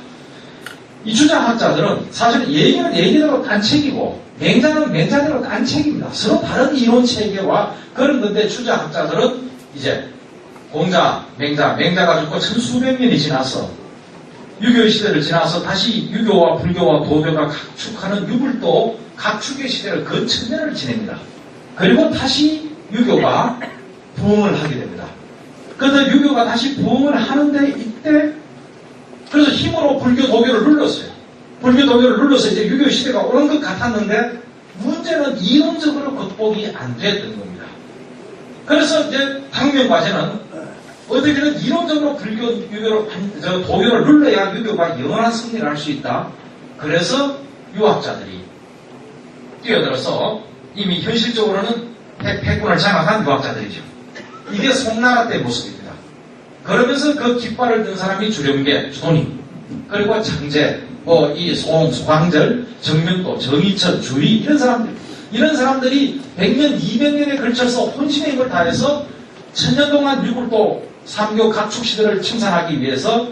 이 주장학자들은 사실 얘기는 얘기대로 딴 책이고 맹자는 맹자대로 딴 책입니다. 서로 다른 이론 체계와 그런 건데 주장학자들은 이제 맹자가 죽고 천수백 년이 지나서 유교 시대를 지나서 다시 유교와 불교와 도교가 각축하는 유불도 각축의 시대를 근천년을 지냅니다. 그리고 다시 유교가 부흥을 하게 됩니다. 그런데 유교가 다시 부흥을 하는데 이때 그래서 힘으로 불교 도교를 눌렀어요. 불교 도교를 눌러서 이제 유교 시대가 오는 것 같았는데 문제는 이론적으로 극복이 안 됐던 겁니다. 그래서 이제 당명과제는 어떻게든 이론적으로 도교를 눌러야 유교가 영원한 승리를 할 수 있다. 그래서 유학자들이 뛰어들어서 이미 현실적으로는 패권을 장악한 유학자들이죠. 이게 송나라 때 모습입니다. 그러면서 그 깃발을 든 사람이 주령계, 조님, 그리고 장제, 이 소광절, 정명도, 정의천, 주의 이런 사람들이 100년, 200년에 걸쳐서 혼신의 힘을 다해서 1000년 동안 유불도 삼교 각축 시대를 청산하기 위해서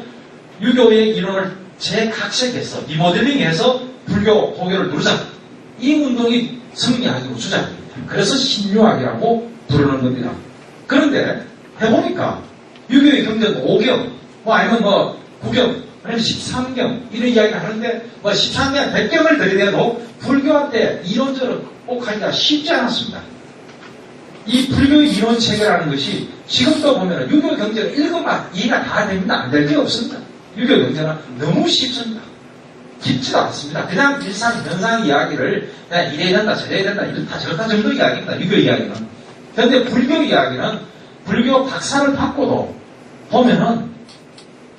유교의 이론을 재각색해서 리모델링해서 불교, 도교를 누르자. 이 운동이 승리하기로 주장입니다. 그래서 신유학이라고 부르는 겁니다. 그런데 해보니까 유교의 경전 5경, 아니면 9경, 아니면 13경 이런 이야기를 하는데 13경, 100경을 들이대도 불교한테 이론적으로 극복하기가 쉽지 않았습니다. 이 불교의 이론 체계라는 것이 지금도 보면 유교 경전을 읽으면 이해가 다 됩니다. 안 될 게 없습니다. 유교 경전은 너무 쉽습니다. 깊지도 않습니다. 그냥 일상 현상 이야기를 그냥 이래야 된다, 저래야 된다, 이렇다 저렇다 정도 이야기입니다. 유교 이야기는. 그런데 불교 이야기는 불교 박사를 받고도 보면은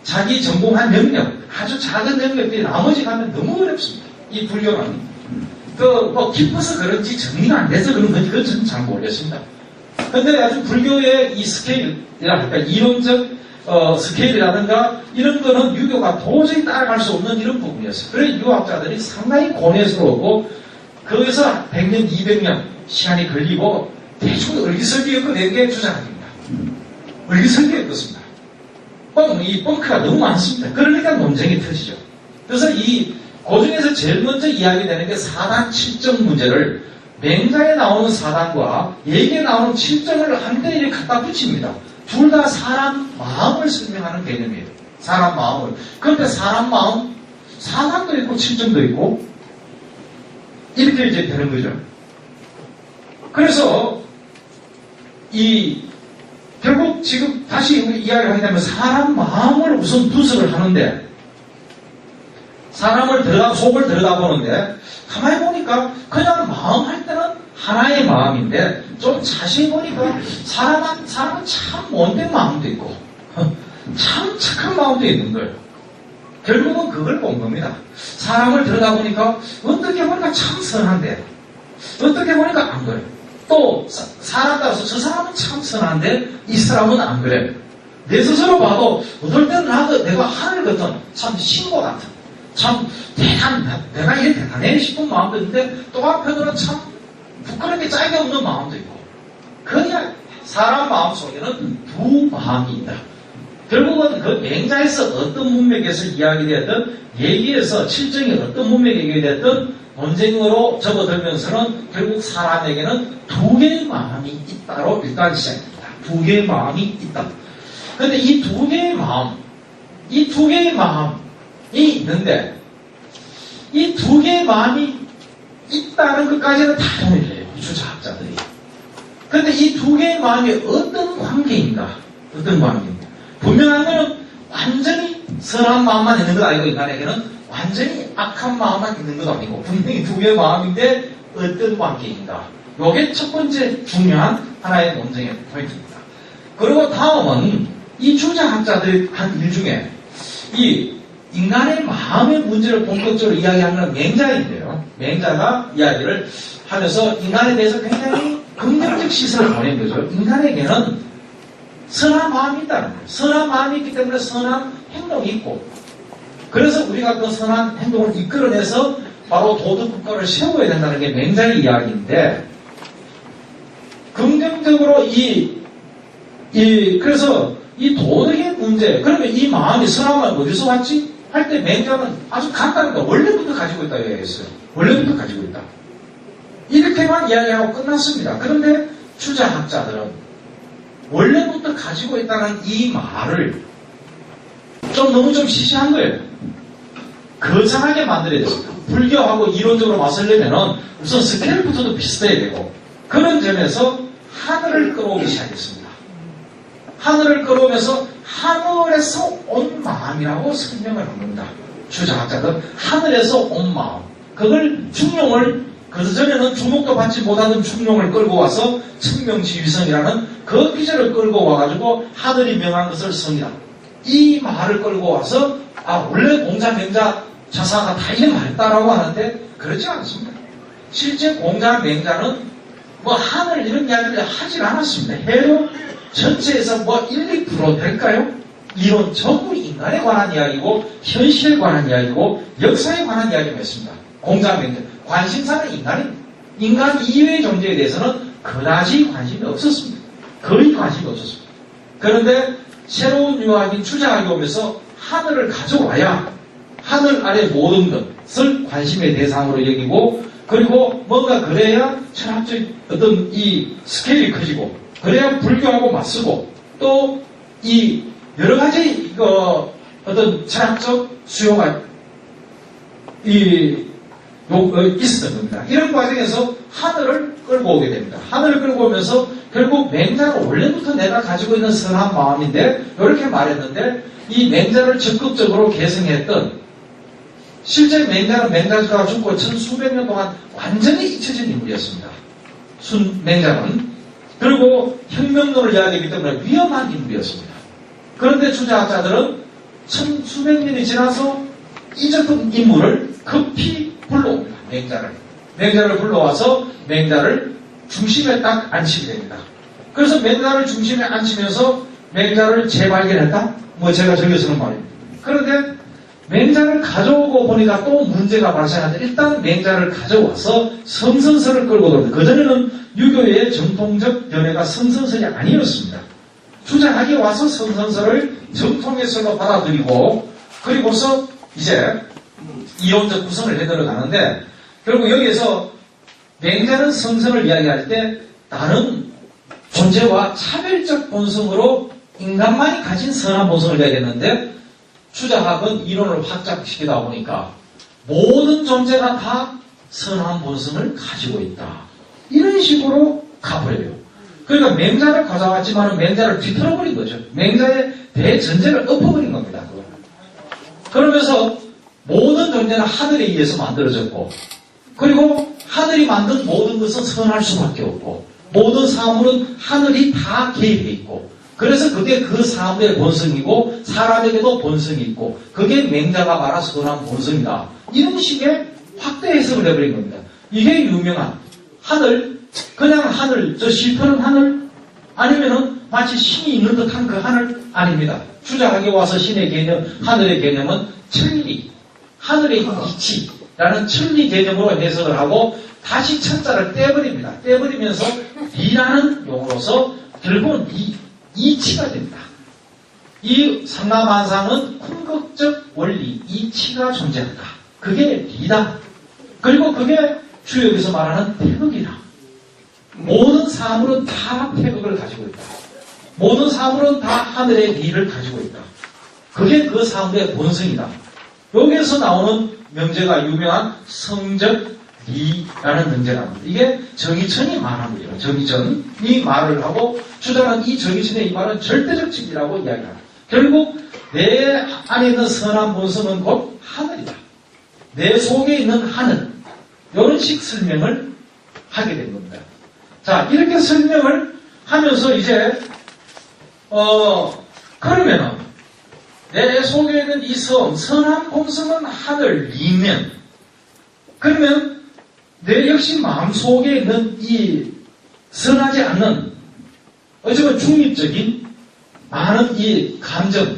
자기 전공한 영역, 아주 작은 영역들이 나머지 가면 너무 어렵습니다. 이 불교는. 깊어서 그런지 정리가 안 돼서 그런 건지 그건 저는 잘 모르겠습니다. 근데 아주 불교의 이 스케일이라든가 이론적 스케일이라든가 이런 거는 유교가 도저히 따라갈 수 없는 이런 부분이었어요. 그래서 유학자들이 상당히 고뇌스러웠고 거기서 100년, 200년 시간이 걸리고 대충 얼기설기 엮어낸 게 주장입니다. 얼기설기 엮었습니다. 이 뻥크가 너무 많습니다. 그러니까 논쟁이 터지죠. 그래서 그 중에서 제일 먼저 이야기되는 게 4단 7정 문제를 맹자에 나오는 4단과 얘기에 나오는 7정을 한데 이렇게 갖다 붙입니다. 둘 다 사람 마음을 설명하는 개념이에요. 사람 마음을. 그런데 사람 마음, 사상도 있고 칠정도 있고 이렇게 이제 되는 거죠. 그래서 결국 지금 다시 이야기를 하게 되면 사람 마음을 우선 분석을 하는데 사람을 속을 들여다보는데 가만히 보니까 그냥 마음 할 때는 하나의 마음인데 좀 자세히 보니까 사람은 참 못된 마음도 있고 참 착한 마음도 있는 거예요. 결국은 그걸 본 겁니다. 사람을 들여다보니까 어떻게 보니까 참 선한데 어떻게 보니까 안 그래. 또 사람 따라서 저 사람은 참 선한데 이 사람은 안 그래. 내 스스로 봐도 어떨 때는 내가 하늘 같은 참 신고 같은 참 내가 이렇게 대단해 싶은 마음도 있는데 또 한편으로는 참 부끄럽게 짝이 없는 마음도 있고 그냥 사람 마음 속에는 두 마음이 있다. 결국은 그 맹자에서 어떤 문맥에서 이야기되었던 얘기에서 칠정이 어떤 문맥에 얘기되었던 논쟁으로 접어들면서는 결국 사람에게는 두 개의 마음이 있다로 일단 시작합니다. 두 개의 마음이 있다. 그런데 이 두 개의 마음이 있는데 이 두 개의 마음이 있다는 것까지는 다 동의해요. 주자학자들이. 그런데 이 두 개의 마음이 어떤 관계인가? 어떤 관계인가? 분명한 거는 완전히 선한 마음만 있는 것 아니고 인간에게는 완전히 악한 마음만 있는 것도 아니고 분명히 두 개의 마음인데 어떤 관계인가? 이게 첫 번째 중요한 하나의 논쟁의 포인트입니다. 그리고 다음은 이 주자학자들이 한 일 중에 이 인간의 마음의 문제를 본격적으로 이야기하는 건 맹자인데요. 맹자가 이야기를 하면서 인간에 대해서 굉장히 긍정적 시선을 보낸 거죠. 인간에게는 선한 마음이 있다는 거예요. 선한 마음이 있기 때문에 선한 행동이 있고 그래서 우리가 그 선한 행동을 이끌어내서 바로 도덕국가를 세워야 된다는 게 맹자의 이야기인데 긍정적으로 그래서 이 도덕의 문제 그러면 이 마음이 선한 마음이 어디서 왔지? 할 때 맹자는 아주 간단한 거 원래부터 가지고 있다 이야기했어요. 원래부터 가지고 있다. 이렇게만 이야기하고 끝났습니다. 그런데 주자학자들은 원래부터 가지고 있다는 이 말을 너무 시시한 거예요. 거창하게 만들어야 됩니다. 불교하고 이론적으로 맞서려면 우선 스케일부터도 비슷해야 되고 그런 점에서 하늘을 끌어오기 시작했습니다. 하늘을 끌어오면서 하늘에서 온 마음이라고 설명을 한 겁니다. 주자학자들 하늘에서 온 마음 그걸 중용을 그전에는 주목도 받지 못하던 중용을 끌고 와서 청명지휘성이라는 그 기제를 끌고 와가지고 하늘이 명한 것을 성이다. 이 말을 끌고 와서 원래 공자, 맹자, 자사가 다 이래 말했다라고 하는데 그렇지 않습니다. 실제 공자, 맹자는 하늘 이런 이야기를 하질 않았습니다. 해로 전체에서 1, 2% 될까요? 이론 전부 인간에 관한 이야기고 현실에 관한 이야기고 역사에 관한 이야기를 했습니다. 공자, 맹자. 관심사는 인간입니다. 인간 이외의 존재에 대해서는 그다지 관심이 없었습니다. 거의 관심이 없었습니다. 그런데 새로운 유학인 주자학이 오면서 하늘을 가져와야 하늘 아래 모든 것을 관심의 대상으로 여기고 그리고 뭔가 그래야 철학적 어떤 이 스케일이 커지고 그래야 불교하고 맞서고 또 이 여러 가지 어떤 철학적 수요가 있었던 겁니다. 이런 과정에서 하늘을 끌고 오게 됩니다. 하늘을 끌고 오면서 결국 맹자는 원래부터 내가 가지고 있는 선한 마음인데 이렇게 말했는데 이 맹자를 적극적으로 계승했던 실제 맹자는 맹자가 죽고 천수백 년 동안 완전히 잊혀진 인물이었습니다. 맹자는 그리고 혁명론을 이야기하기 때문에 위험한 인물이었습니다. 그런데 주자학자들은 천수백 년이 지나서 잊었던 인물을 급히 불러옵니다. 맹자를 불러와서 맹자를 중심에 딱 앉히게 됩니다. 그래서 맹자를 중심에 앉히면서 맹자를 재발견했다? 제가 저기 쓰는 말입니다. 그런데 맹자를 가져오고 보니까 또 문제가 발생하는데 일단 맹자를 가져와서 성선설을 끌고 들어옵니다. 그전에는 유교의 정통적 견해가 성선설이 아니었습니다. 주자학이 와서 성선설을 정통의 설로 받아들이고 그리고서 이제 이론적 구성을 해들어가는데 결국 여기에서 맹자는 성선을 이야기할 때 다른 존재와 차별적 본성으로 인간만이 가진 선한 본성을 내겠는데 주자학은 이론을 확장시키다 보니까 모든 존재가 다 선한 본성을 가지고 있다. 이런 식으로 가버려요. 그러니까 맹자를 가져왔지만 맹자를 뒤틀어버린 거죠. 맹자의 대전제를 엎어버린 겁니다. 그걸. 그러면서 모든 존재는 하늘에 의해서 만들어졌고 그리고 하늘이 만든 모든 것은 선할 수밖에 없고 모든 사물은 하늘이 다 개입해 있고 그래서 그게 그 사물의 본성이고 사람에게도 본성이 있고 그게 맹자가 말한 선한 본성이다. 이런 식의 확대 해석을 해버린 겁니다. 이게 유명한 하늘, 그냥 하늘, 저 실패는 하늘 아니면은 마치 신이 있는 듯한 그 하늘 아닙니다. 주자학에 와서 신의 개념, 하늘의 개념은 천리, 하늘의 이치라는 천리 개념으로 해석을 하고 다시 천자를 떼버립니다. 떼버리면서 리라는 용어로서 결국은 이치가 됩니다. 이 상가만상은 궁극적 원리, 이치가 존재한다. 그게 리다. 그리고 그게 주역에서 말하는 태극이다. 모든 사물은 다 태극을 가지고 있다. 모든 사물은 다 하늘의 리를 가지고 있다. 그게 그 사물의 본성이다. 여기에서 나오는 명제가 유명한 성적 리라는 명제가 나옵니다. 이게 정의천이 말한 거예요. 정의천이 말을 하고 주장은 이 정의천의 이 말은 절대적 진리라고 이야기합니다. 결국 내 안에 있는 선한 본성은 곧 하늘이다. 내 속에 있는 하늘. 이런 식 설명을 하게 된 겁니다. 자, 이렇게 설명을 하면서 이제 그러면은 내 속에 있는 이 선한 본성은 하늘이면 그러면 내 역시 마음속에 있는 이 선하지 않는 어쩌면 중립적인 많은 이 감정,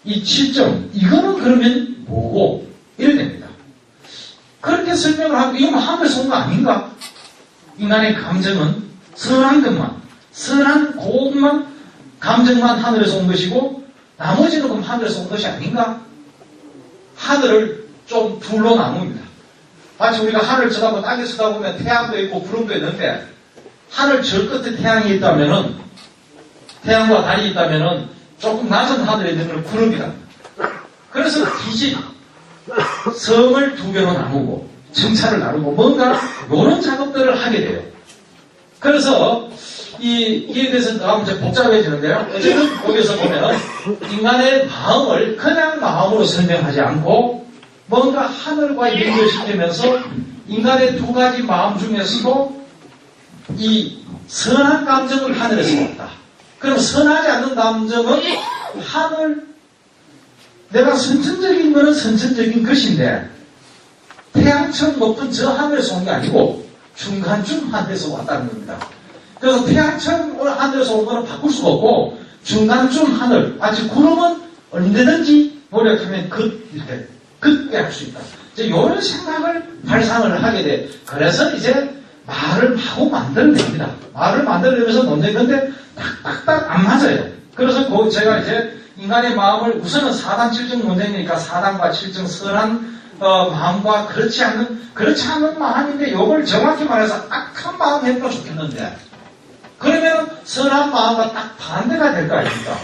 이 칠정 이거는 그러면 뭐고? 이래 됩니다. 그렇게 설명을 하고 이건 하늘에서 온 거 아닌가? 인간의 감정은 선한 것만, 선한 고급만 감정만 하늘에서 온 것이고 나머지는 그럼 하늘에서 온 것이 아닌가? 하늘을 좀 둘로 나눕니다. 마치 우리가 하늘 쳐다보면 땅에 쳐다보면 태양도 있고 구름도 있는데 하늘 저 끝에 태양이 있다면은 태양과 달이 있다면은 조금 낮은 하늘에 있는 건 구름이다. 그래서 기지 성을 두 개로 나누고 정찰을 나누고 뭔가 이런 작업들을 하게 돼요. 그래서 이에 대해서 너무 복잡해지는데요. 어쨌든 여기서 보면 인간의 마음을 그냥 마음으로 설명하지 않고 뭔가 하늘과 연결시키면서 인간의 두 가지 마음 중에서도 이 선한 감정을 하늘에서 왔다. 그럼 선하지 않는 감정은 하늘, 내가 선천적인 것은 선천적인 것인데 태양처럼 높은 저 하늘에서 온 게 아니고 중간쯤 하늘에서 왔다는 겁니다. 그래서 태양처럼 하늘에서 온 거는 바꿀 수가 없고 중간쯤 하늘, 마치 구름은 언제든지 노력하면 이렇게 그때 할 수 있다. 이제 이런 생각을 발상을 하게 돼. 그래서 이제 말을 마구 만들어냅니다. 말을 만들어내면서 논쟁 건데 딱딱딱 안 맞아요. 그래서 제가 이제 인간의 마음을 우선은 4단 7정 논쟁이니까 4단과 7정 선한 마음과 그렇지 않은 마음인데 이걸 정확히 말해서 악한 마음 해보면 좋겠는데 그러면 선한 마음과 딱 반대가 될 거 아닙니까?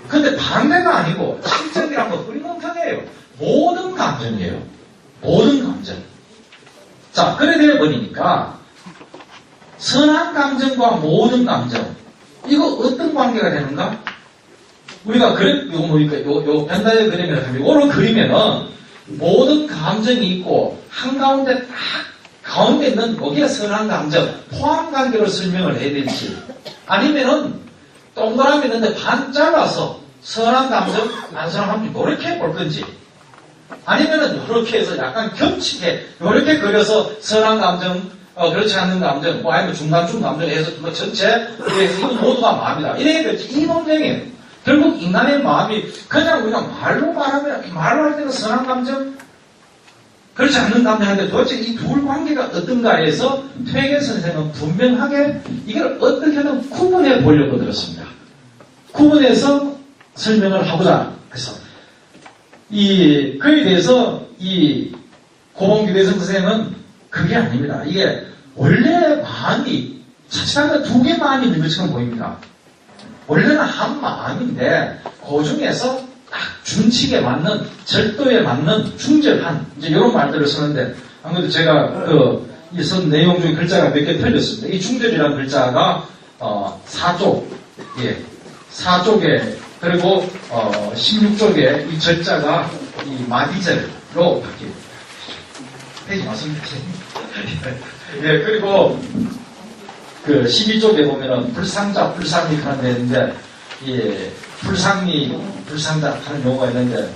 근데 반대가 아니고 7정이란 거 흐리멍텅해요. 모든 감정이에요. 모든 감정. 자, 그래 되어 버리니까 선한 감정과 모든 감정 이거 어떤 관계가 되는가? 우리가 요거 뭡니까? 요 벤다이어 그림이라고 합니다. 요거를 그리면은 모든 감정이 있고 한가운데 딱 가운데 있는 거기에 선한 감정 포함 관계로 설명을 해야 될지 아니면은 동그라미 있는데 반 잘라서 선한 감정 안 선한 감정 이렇게 볼 건지 아니면은 이렇게 해서 약간 겹치게 이렇게 그려서 선한 감정 그렇지 않는 감정 뭐 아니면 중간쯤 감정 해서 뭐 전체 그래서 이거 모두가 마음이다 이래야 될지 이 논쟁이에요. 결국 인간의 마음이 그냥 우리가 말로 할 때는 선한 감정 그렇지 않는 감정인데 도대체 이 둘 관계가 어떤가 해서 퇴계 선생은 분명하게 이걸 어떻게든 구분해 보려고 들었습니다. 구분해서 설명을 하고자 해서 그에 대해서 이 고봉규대성 선생은 그게 아닙니다. 이게 원래 마음이 자칫하면 두 개 마음이 있는 것처럼 보입니다. 원래는 한 마음인데 그 중에서 딱 준칙에 맞는 절도에 맞는 중절한 이제 이런 말들을 쓰는데 아무래도 제가 이 선 내용 중에 글자가 몇 개 틀렸습니다. 이 중절이라는 글자가 사쪽, 예, 사쪽에 그리고 16쪽에 이 절자가 이 마디절로 바뀌어요. 페이지 맞습니까? 예, 그리고 그 12쪽에 보면은 불상자, 불상이 하는 데 있는데, 예, 불상이, 불상자 하는 용어가 있는데,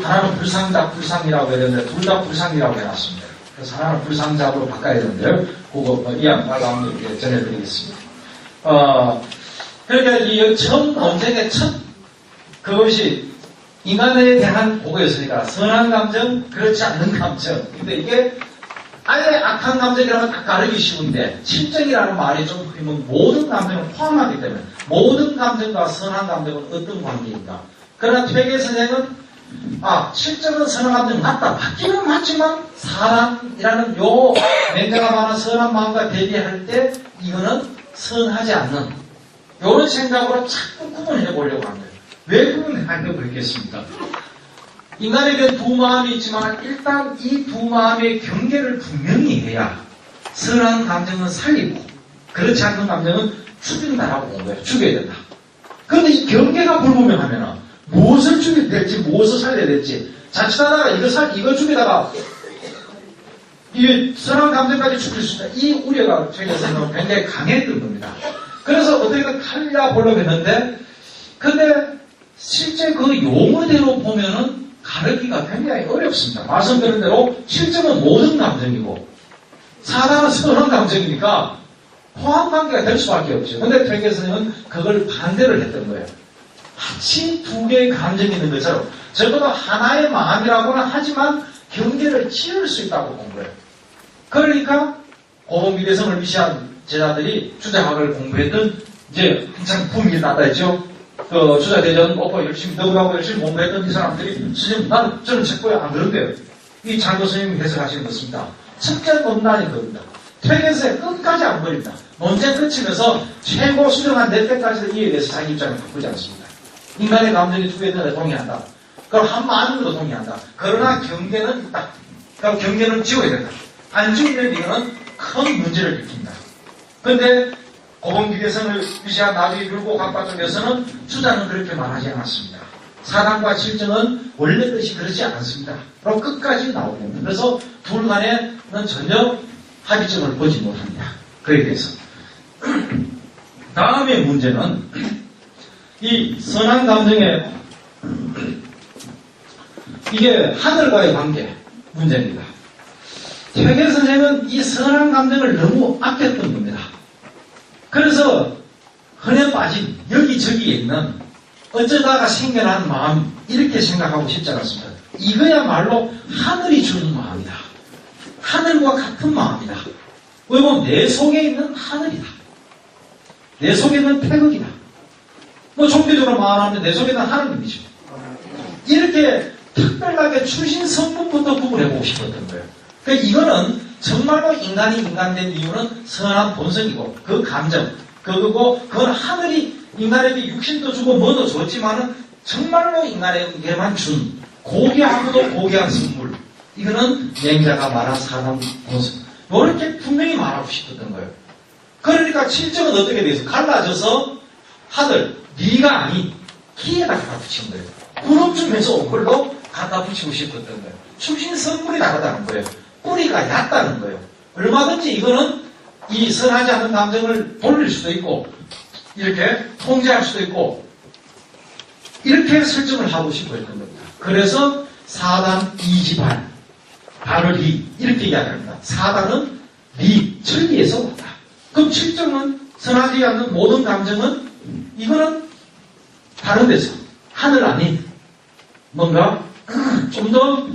하나는 불상자, 불상이라고 해야 되는데, 둘 다 불상이라고 해놨습니다. 그래서 하나는 불상자로 바꿔야 되는데요. 그거 이양 한번 이렇게 전해드리겠습니다. 그러니까 이 처음 논쟁의 첫, 그것이 인간에 대한 보고였으니까, 선한 감정, 그렇지 않는 감정. 근데 이게 아예 악한 감정이라면 딱 가르기 쉬운데 실정이라는 말이 좀 그러면 모든 감정을 포함하기 때문에 모든 감정과 선한 감정은 어떤 관계인가. 그러나 퇴계 선생은 실정은 선한 감정이 맞다. 맞기는 맞지만 사람이라는 요 냉정가 많은 선한 마음과 대비할 때 이거는 선하지 않는 이런 생각으로 자꾸 구분해 보려고 합니다. 왜 구분하려고 그랬겠습니까? 인간에게 두 마음이 있지만 일단 이 두 마음의 경계를 분명히 해야 선한 감정은 살리고 그렇지 않은 감정은 죽인다라고 본 거예요. 죽여야 된다. 그런데 이 경계가 불분명하면 무엇을 죽여야 될지 무엇을 살려야 될지 자칫하다가 이걸 죽이다가 이 선한 감정까지 죽일 수 있다. 이 우려가 최근에서는 굉장히 강했던 겁니다. 그래서 어떻게든 살려보려고 했는데 근데 실제 그 용어대로 보면은 가르기가 굉장히 어렵습니다. 말씀드린 대로 실정은 모든 감정이고 사단은 선한 감정이니까 포함관계가 될 수밖에 없죠. 근데 퇴계 선생은 그걸 반대를 했던 거예요. 마치 두 개의 감정이 있는 것처럼 적어도 하나의 마음이라고는 하지만 경계를 지을 수 있다고 본 거예요. 그러니까 고봉비대성을 위시한 제자들이 주자학을 공부했던 이제 한창 붐이 났다 했죠. 주자대전 오빠 열심히 너구하고 열심히 공부했던 이 사람들이 선생님 저는 책보에 안 그런데요. 이 장도 스님이 해석하시는 것입니다. 첫째 논란이 그겁니다. 퇴계선생 끝까지 안 버립니다. 논쟁 끝이면서 최고 수정한 내 때까지도 이에 대해서 자기 입장을 바꾸지 않습니다. 인간의 감정이 두 개는 동의한다. 그럼 한 마음으로 동의한다. 그러나 경계는 있다. 그럼 경계는 지워야 된다. 안 지우면 이거는 큰 문제를 일으킨다. 그런데 고봉기대성을 위시한 나중에 율곡 학파 쪽에서는 주자는 그렇게 말하지 않았습니다. 사단과 실정은 원래 뜻이 그렇지 않습니다. 그럼 끝까지 나오겠습니다. 그래서 둘 간에는 전혀 합의점을 보지 못합니다. 그에 대해서. 다음의 문제는 이 선한 감정의 이게 하늘과의 관계 문제입니다. 퇴계 선생은 이 선한 감정을 너무 아꼈던 겁니다. 그래서 흔해 빠진 여기저기에 있는 어쩌다가 생겨난 마음 이렇게 생각하고 싶지 않았습니다. 이거야말로 하늘이 주는 마음이다. 하늘과 같은 마음이다. 왜 보면 내 속에 있는 하늘이다. 내 속에 있는 태극이다. 뭐 종교적으로 말하면 내 속에 있는 하느님이죠. 이렇게 특별하게 출신 성분부터 구분해보고 싶었던 거예요. 그러니까 이거는 정말로 인간이 인간된 이유는 선한 본성이고 그 감정 그거고 그건 하늘이 인간에게 육신도 주고 뭐도 줬지만은 정말로 인간에게만 준 고귀하고도 고귀한 선물 이거는 맹자가 말한 사람 본성 이렇게 분명히 말하고 싶었던 거예요. 그러니까 실정은 어떻게 돼서 갈라져서 하늘 네가 아닌 기에다 갖다 붙인 거예요. 구름쯤에서 온 걸로 갖다 붙이고 싶었던 거예요. 출신 선물이 다르다는 거예요. 뿌리가 얕다는 거예요. 얼마든지 이거는 이 선하지 않은 감정을 돌릴 수도 있고 이렇게 통제할 수도 있고 이렇게 설정을 하고 싶어 했던 겁니다. 그래서 사단 이지발 발을 리 이렇게 이야기합니다. 사단은 리 천리에서 왔다. 그럼 실정은 선하지 않는 모든 감정은 이거는 다른 데서 하늘 아닌 뭔가 좀더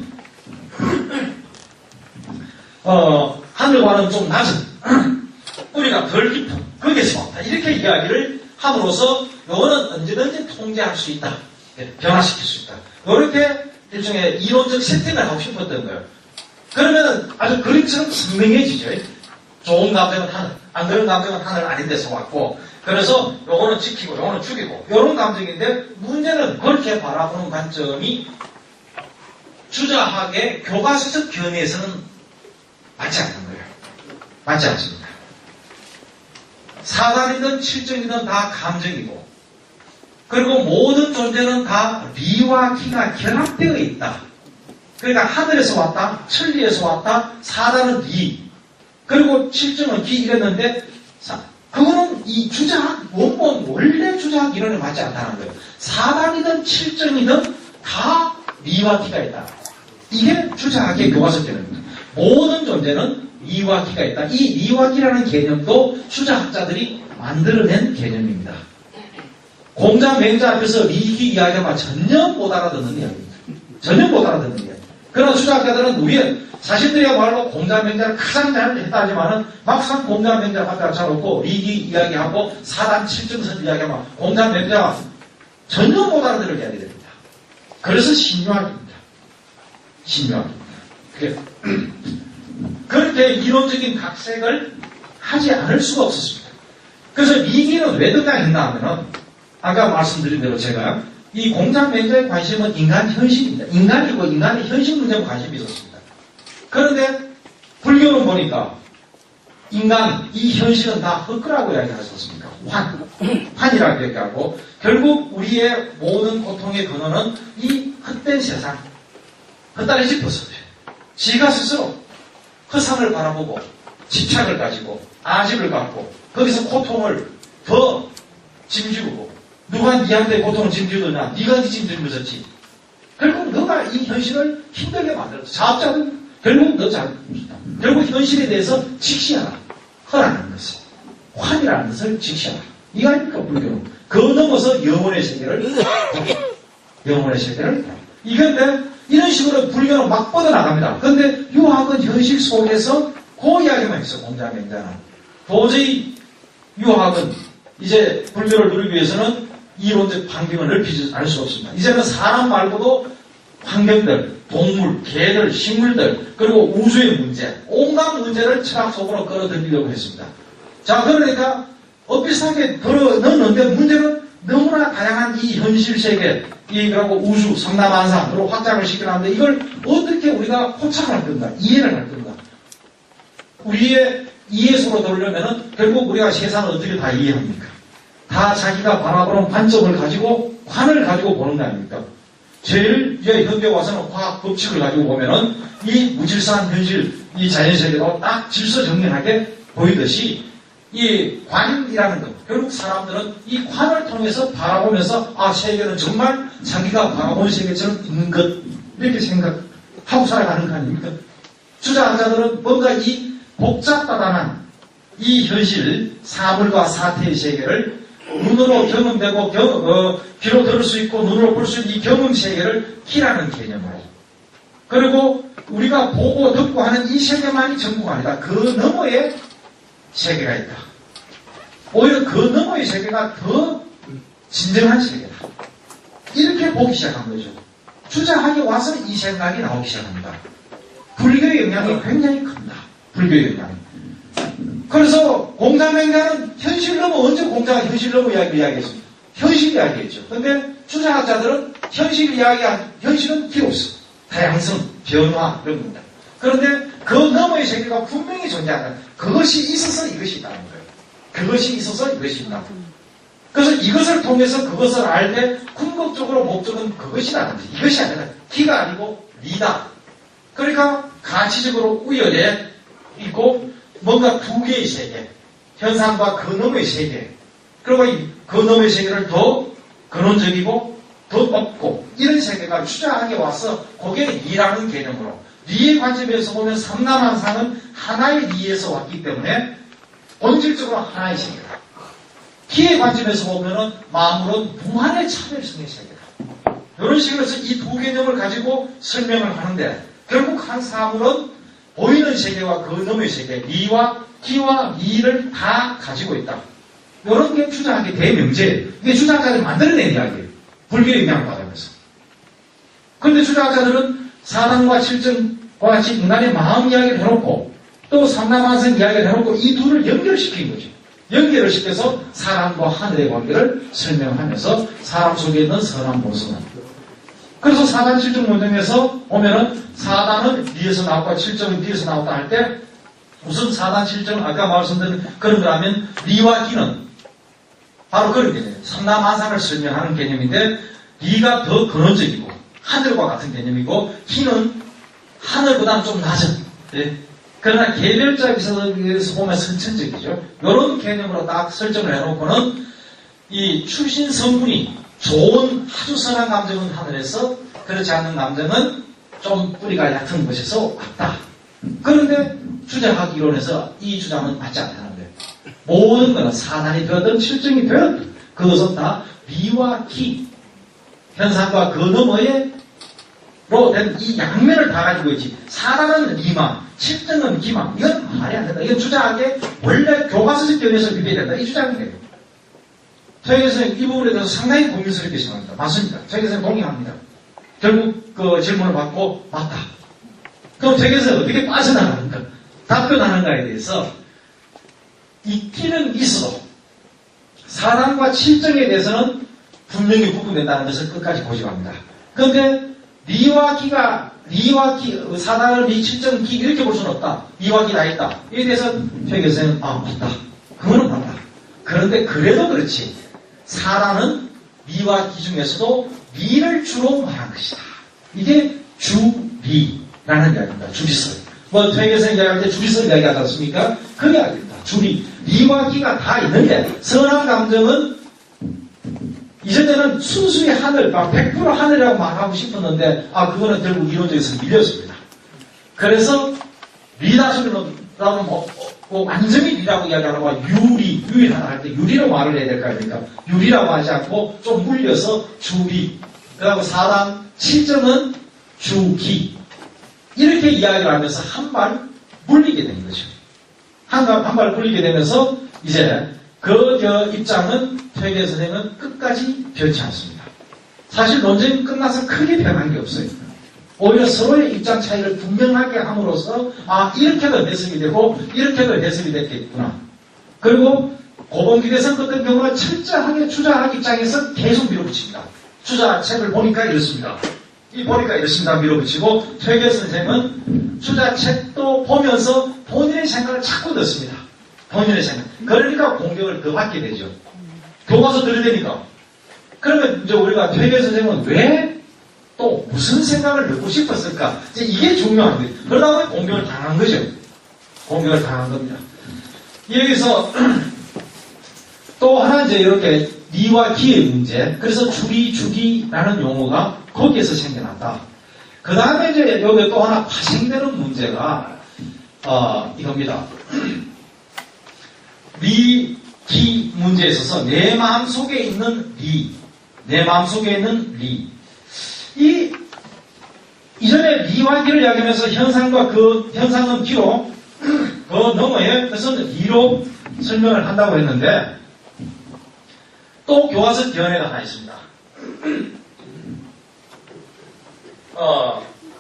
하늘과는 좀 낮은 뿌리가 덜 깊은 거기에서 왔다. 이렇게 이야기를 함으로써 요거는 언제든지 통제할 수 있다. 변화시킬 수 있다. 이렇게 일종의 이론적 세팅을 하고 싶었던 거예요. 그러면 아주 그림처럼 선명해지죠. 좋은 감정은 하늘, 안 그런 감정은 하늘 아닌 데서 왔고, 그래서 요거는 지키고 요거는 죽이고 요런 감정인데, 문제는 그렇게 바라보는 관점이 주자학의 교과서적 견해에서는 맞지 않는 거예요. 맞지 않습니다. 사단이든 칠정이든 다 감정이고, 그리고 모든 존재는 다 리와 기가 결합되어 있다. 그러니까 하늘에서 왔다, 천리에서 왔다, 사단은 리, 그리고 칠정은 기 이랬는데, 그거는 이 주자학, 원본, 원래 주자학 이론에 맞지 않다는 거예요. 사단이든 칠정이든 다 리와 기가 있다. 이게 주자학의 교과서 개념입니다. 모든 존재는 리와 기가 있다. 이 리와 기라는 개념도 주자학자들이 만들어낸 개념입니다. 공자, 맹자 앞에서 리기 이야기하면 전혀 못 알아듣는 이야기입니다. 전혀 못 알아듣는 이야기. 그러나 주자학자들은 우리의 자신들이야말로 공자, 맹자를 가장 잘 했다 하지만은 막상 공자, 맹자 앞에 잘 없고 리기 이야기하고 사단, 칠정선 이야기하면 공자, 맹자 전혀 못 알아들을 이야기 됩니다. 그래서 신유학입니다. 신유학입니다. 그렇게 이론적인 각색을 하지 않을 수가 없었습니다. 그래서 리기는 왜 등장했나 하면은 아까 말씀드린 대로 제가 이 공자, 맹자의 관심은 인간 현실입니다. 인간이고 인간의 현실 문제에 관심이 있었습니다. 그런데 불교는 보니까 인간, 이 현실은 다 헛거라고 이야기하셨습니까? 환이라고 얘기하고, 결국 우리의 모든 고통의 근원은 이 헛된 세상, 헛다리 짚었어요. 지가 스스로 허상을 바라보고 집착을 가지고 아집을 갖고 거기서 고통을 더 짐지우고, 누가 니한테 고통을 짐지우느냐? 네가 네 짐지우면서지. 결국 너가 이 현실을 힘들게 만들었어. 자업자는 결국 너 잘못이다. 결국 현실에 대해서 직시하라. 허라는 것을, 환이라는 것을 직시하라. 이거 아닙니까 불교는. 그 넘어서 영혼의 세계를 영혼의 세계를 이건데, 이런 식으로 불교는 막 뻗어나갑니다. 그런데 유학은 현실 속에서 그 이야기만 있어. 공자, 맹자는. 도저히 유학은 이제 불교를 누리기 위해서는 이론적 반경을 넓히지 않을 수 없습니다. 이제는 사람 말고도 환경들, 동물, 개들, 식물들, 그리고 우주의 문제, 온갖 문제를 철학 속으로 끌어들이려고 했습니다. 자, 그러니까 비슷하게 걸어넣는데, 문제는 너무나 다양한 이 현실 세계, 그리고 우주, 삼라만상, 그리고 확장을 시켜놨는데, 이걸 어떻게 우리가 포착을 할 건가, 이해를 할 건가. 우리의 이해수로 돌려면은 결국 우리가 세상을 어떻게 다 이해합니까? 다 자기가 바라보는 관점을 가지고, 관을 가지고 보는 거 아닙니까? 제일 이제 현대 와서는 과학 법칙을 가지고 보면은 이 무질서한 현실, 이 자연세계도 딱 질서정연하게 보이듯이, 이 관이라는 것, 결국 사람들은 이 관을 통해서 바라보면서, 아, 세계는 정말 자기가 바라본 세계처럼 있는 것, 이렇게 생각하고 살아가는 거 아닙니까? 주자학자들은 뭔가 이 복잡다단한 이 현실, 사물과 사태의 세계를 눈으로 경험되고, 귀로 들을 수 있고, 눈으로 볼 수 있는 이 경험 세계를 기라는 개념으로. 그리고 우리가 보고 듣고 하는 이 세계만이 전부가 아니다. 그 너머에 세계가 있다. 오히려 그 너머의 세계가 더 진정한 세계다. 이렇게 보기 시작한 거죠. 주자학에 와서 이 생각이 나오기 시작합니다. 불교의 영향이 굉장히 큽니다. 불교의 영향이. 그래서 공자, 맹자는 현실 넘어, 언제 공자가 현실 넘어 이야기했습니다. 현실 이야기했죠. 근데 주자학자들은 현실은 필요 없어. 다양성, 변화, 이런 겁니다. 그런데 그 너머의 세계가 분명히 존재한다. 그것이 있어서 이것이 있다는 거예요. 그것이 있어서 이것이 있다. 그래서 이것을 통해서 그것을 알 때 궁극적으로 목적은 그것이라는 거지. 이것이 아니라 기가 아니고 리다. 그러니까 가치적으로 우연에 있고, 뭔가 두 개의 세계, 현상과 그 너머의 세계, 그리고 그 너머의 세계를 더 근원적이고 더 높고, 이런 세계가 주자학에 와서 그게 리라는 개념으로, 리의 관점에서 보면 삼라만상은 하나의 리에서 왔기 때문에 본질적으로 하나의 세계다. 기의 관점에서 보면은 만물은 무한의 차별성의 세계다. 이런 식으로 해서 이 두 개념을 가지고 설명을 하는데, 결국 한 사물은 보이는 세계와 그 너머의 세계, 리와 기와 미를 다 가지고 있다. 이런 게 주자학의 대명제예요. 이게 주자학자들이 만들어낸 이야기예요. 불교의 영향을 받으면서. 그런데 주자학자들은 사단과 칠정과 같이 인간의 마음 이야기를 해놓고, 또 삼라만상 이야기를 해놓고 이 둘을 연결시킨 거죠. 연결을 시켜서 사람과 하늘의 관계를 설명하면서 사람 속에 있는 선한 모습은. 그래서 사단 칠정 문맥에서 보면은 사단은 리에서 나왔고 칠정은 리에서 나왔다 할 때 무슨 사단 칠정은 아까 말씀드린 그런 거라면 리와 기는 바로 그런 개념이에요. 삼라만상을 설명하는 개념인데 리가 더 근원적이고 하늘과 같은 개념이고 기는 하늘보다는 좀 낮은. 예. 그러나 개별적에서 보면 선천적이죠. 이런 개념으로 딱 설정을 해놓고는 이 출신 성분이 좋은 아주 선한 감정은 하늘에서 그렇지 않는 감정은 좀 뿌리가 얕은 곳에서 왔다. 그런데 주장학 이론에서 이 주장은 맞지 않다는 거예요. 모든 것은 사단이 되었든 실정이 되었든 그것은 다 리와 기 현상과 그 너머에 로 된 이 양면을 다 가지고 있지. 사단은 리망, 칠정은 기망. 이건 말이 안 된다. 이건 주장하게 원래 교과서적 견해에서 비교해야 된다. 이 주장이에요. 최혜선생님 이 부분에 대해서 상당히 고민스럽게 생각합니다. 맞습니다. 최혜선생님 동의합니다. 결국 그 질문을 받고 맞다. 그럼 최혜선생님 어떻게 빠져나가는가? 답변하는가에 대해서 있기는 있어도 사단과 칠정에 대해서는 분명히 구분된다는 것을 끝까지 고집합니다. 그런데 리와 기, 사단을 리, 칠정, 기, 이렇게 볼 수는 없다. 리와 기 다 있다. 이에 대해서 최교수는, 맞다. 그거는 맞다. 그런데 그래도 그렇지. 사단은 리와 기 중에서도 리를 주로 말한 것이다. 이게 주리라는 이야기입니다. 주리설. 최교수는 이야기할 때 주리설 이야기하지 않습니까? 그 이야기입니다. 주리. 리와 기가 다 있는데, 선한 감정은 이전에는 순수히 하늘, 100% 하늘이라고 말하고 싶었는데, 그거는 결국 이론적에서 밀렸습니다. 그래서, 리다수는, 완전히 리라고 이야기하고, 유리하다 할 때 유리라고 말을 해야 될 거 아닙니까? 유리라고 하지 않고, 좀 물려서 주리. 그리고 사단, 칠정은 주기. 이렇게 이야기를 하면서 한 발 물리게 된 거죠. 한 발 물리게 되면서, 이제, 입장은 퇴계 선생은 끝까지 변치 않습니다. 사실 논쟁이 끝나서 크게 변한 게 없어요. 오히려 서로의 입장 차이를 분명하게 함으로써 이렇게도 해석이 되고 이렇게도 해석이 됐겠구나. 그리고 고봉기대선 같은 경우는 철저하게 주자학 입장에서 계속 밀어붙입니다. 주자책을 보니까 이렇습니다. 보니까 이렇습니다. 밀어붙이고 퇴계 선생은 주자책도 보면서 본인의 생각을 자꾸 넣습니다. 본인의 생각. 그러니까 공격을 더 받게 되죠. 교과서 들이대니까. 그러면 이제 우리가 퇴계 선생은 왜 또 무슨 생각을 넣고 싶었을까? 이제 이게 중요한 거예요. 그러다 보니 공격을 당한 거죠. 공격을 당한 겁니다. 여기서 또 하나 이제 이렇게 리와 기의 문제. 그래서 주기라는 용어가 거기에서 생겨났다. 그 다음에 이제 여기 또 하나 파생되는 문제가 이겁니다. 리, 기 문제에 있어서 내 마음속에 있는 리, 내 마음속에 있는 리. 이전에 리와 기를 이야기하면서 현상은 기로, 그 너머에 그것은 리로 설명을 한다고 했는데, 또 교과서 견해가 하나 있습니다.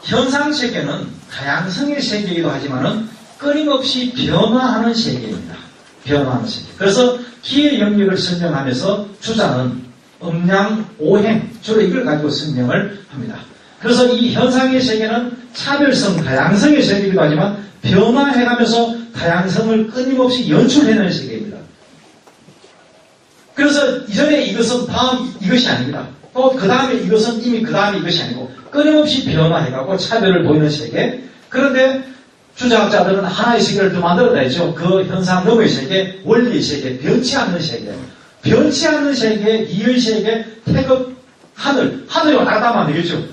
현상 세계는 다양성의 세계이기도 하지만은 끊임없이 변화하는 세계입니다. 변화하는 세계. 그래서 기의 영역을 설명하면서 주자는 음양, 오행, 주로 이걸 가지고 설명을 합니다. 그래서 이 현상의 세계는 차별성, 다양성의 세계이기도 하지만 변화해가면서 다양성을 끊임없이 연출해내는 세계입니다. 그래서 이전에 이것은 다음 이것이 아닙니다. 또 그 다음에 이것은 이미 그 다음에 이것이 아니고 끊임없이 변화해가고 차별을 보이는 세계. 그런데 주자학자들은 하나의 세계를 더 만들어내죠. 그 현상 너머의 세계, 원리의 세계, 변치 않는 세계. 변치 않는 세계, 이의 세계, 태극, 하늘이 왔다 갔다 하면 안 되겠죠.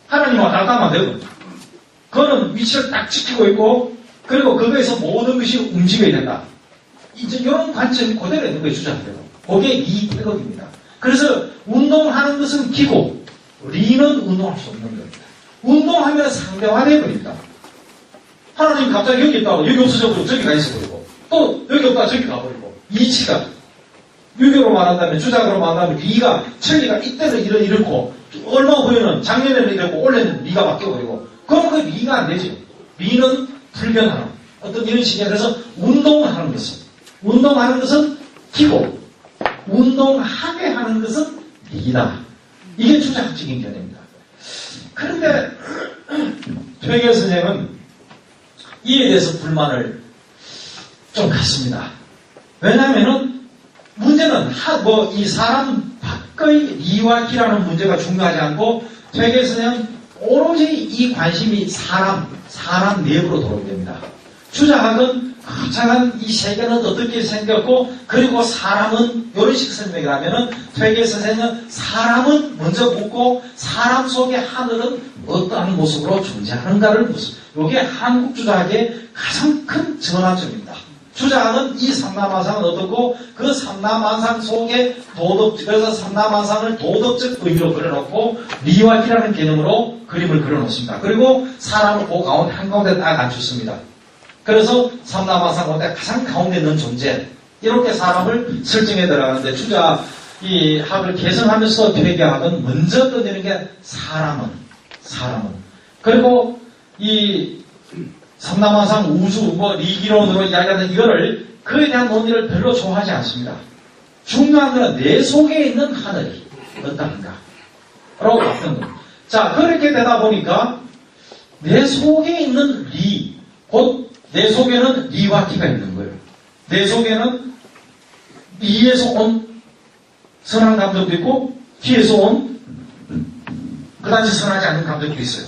하나님 왔다 갔다 하면 안 되고. 그거는 위치를 딱 지키고 있고, 그리고 거기에서 모든 것이 움직여야 된다. 이제 이런 관점이 그대로 있는 거예요, 주자학자들. 그게 이 태극입니다. 그래서 운동하는 것은 기고, 리는 운동할 수 없는 겁니다. 운동하면 상대화되어 버립니다. 하나님 갑자기 여기 있다고 여기 없어져버리고 저기 가 있어버리고 또 여기 없다가 저기 가버리고 이치가 유교로 말한다면 주작으로 말한다면 리가 천리가 이때는 이렇고 얼마 후에는 작년에는 이렇고 올해는 리가 바뀌어버리고 그럼 그 리가 안 되죠. 리는 불변하는 어떤 이런 식이에요. 그래서 운동하는 것은 기고, 운동하게 하는 것은 리다. 이게 주자학적인 견해입니다. 그런데 퇴계 선생은 이에 대해서 불만을 좀 갖습니다. 왜냐하면은 문제는 이 사람 밖의 리와 기라는 문제가 중요하지 않고 퇴계 선생은 오로지 이 관심이 사람 내부로 돌아오게 됩니다. 주자학은 거창한 이 세계는 어떻게 생겼고 그리고 사람은 이런 식 설명을 하면은 퇴계 선생은 사람은 먼저 묻고 사람 속의 하늘은 어떠한 모습으로 존재하는가를 묻습니다. 이게 한국 주자학의 가장 큰 전환점입니다. 주자학은 이 삼라만상은 어떻고 그 삼라만상 속에 그래서 삼라만상을 도덕적 의미로 그려놓고 리와 기라는 개념으로 그림을 그려놓습니다. 그리고 사람을 그 가운데 한가운데 딱 갖췄습니다. 그래서 삼라만상 가운데 가장 가운데 있는 존재 이렇게 사람을 설정해 들어가는데 주자 이 학을 개성하면서 퇴계학은 먼저 떠내는 게 사람은 그리고 이 삼라만상 우주 리기론으로 이야기하는 이거를 그에 대한 논의를 별로 좋아하지 않습니다. 중요한 것은 내 속에 있는 하늘이 어떠한가 라고 봤던 겁니다. 자 그렇게 되다 보니까 내 속에 있는 리 곧 내 속에는 리와 기가 있는 거예요. 내 속에는 리에서 온 선한 감정도 있고 기에서 온 그다지 선하지 않은 감정도 있어요.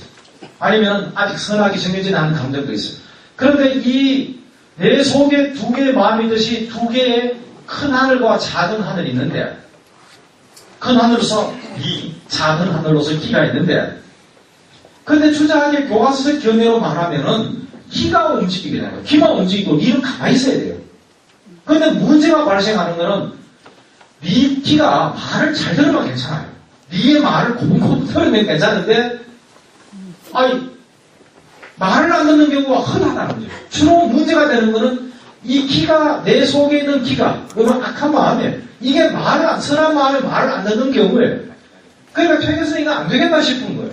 아니면 아직 선하게 정해지지 않은 감정도 있어요. 그런데 이 내 속에 두 개의 마음이듯이 두 개의 큰 하늘과 작은 하늘이 있는데 큰 하늘로서 리, 작은 하늘로서 기가 있는데 그런데 주자학의 교과서적 견해로 말하면은 기가 움직이게 되는 거예요. 기가 움직이고 리는 가만히 있어야 돼요. 그런데 문제가 발생하는 거는 기가 말을 잘 들으면 괜찮아요. 리의 말을 곰곰 들으면 괜찮은데 말을 안 듣는 경우가 흔하다는 거죠. 주로 문제가 되는 거는 이 기가 내 속에 있는 기가 그러면 악한 마음에 이게 선한 마음에 말을 안 듣는 경우에 그러니까 퇴계선생이 안 되겠다 싶은 거예요.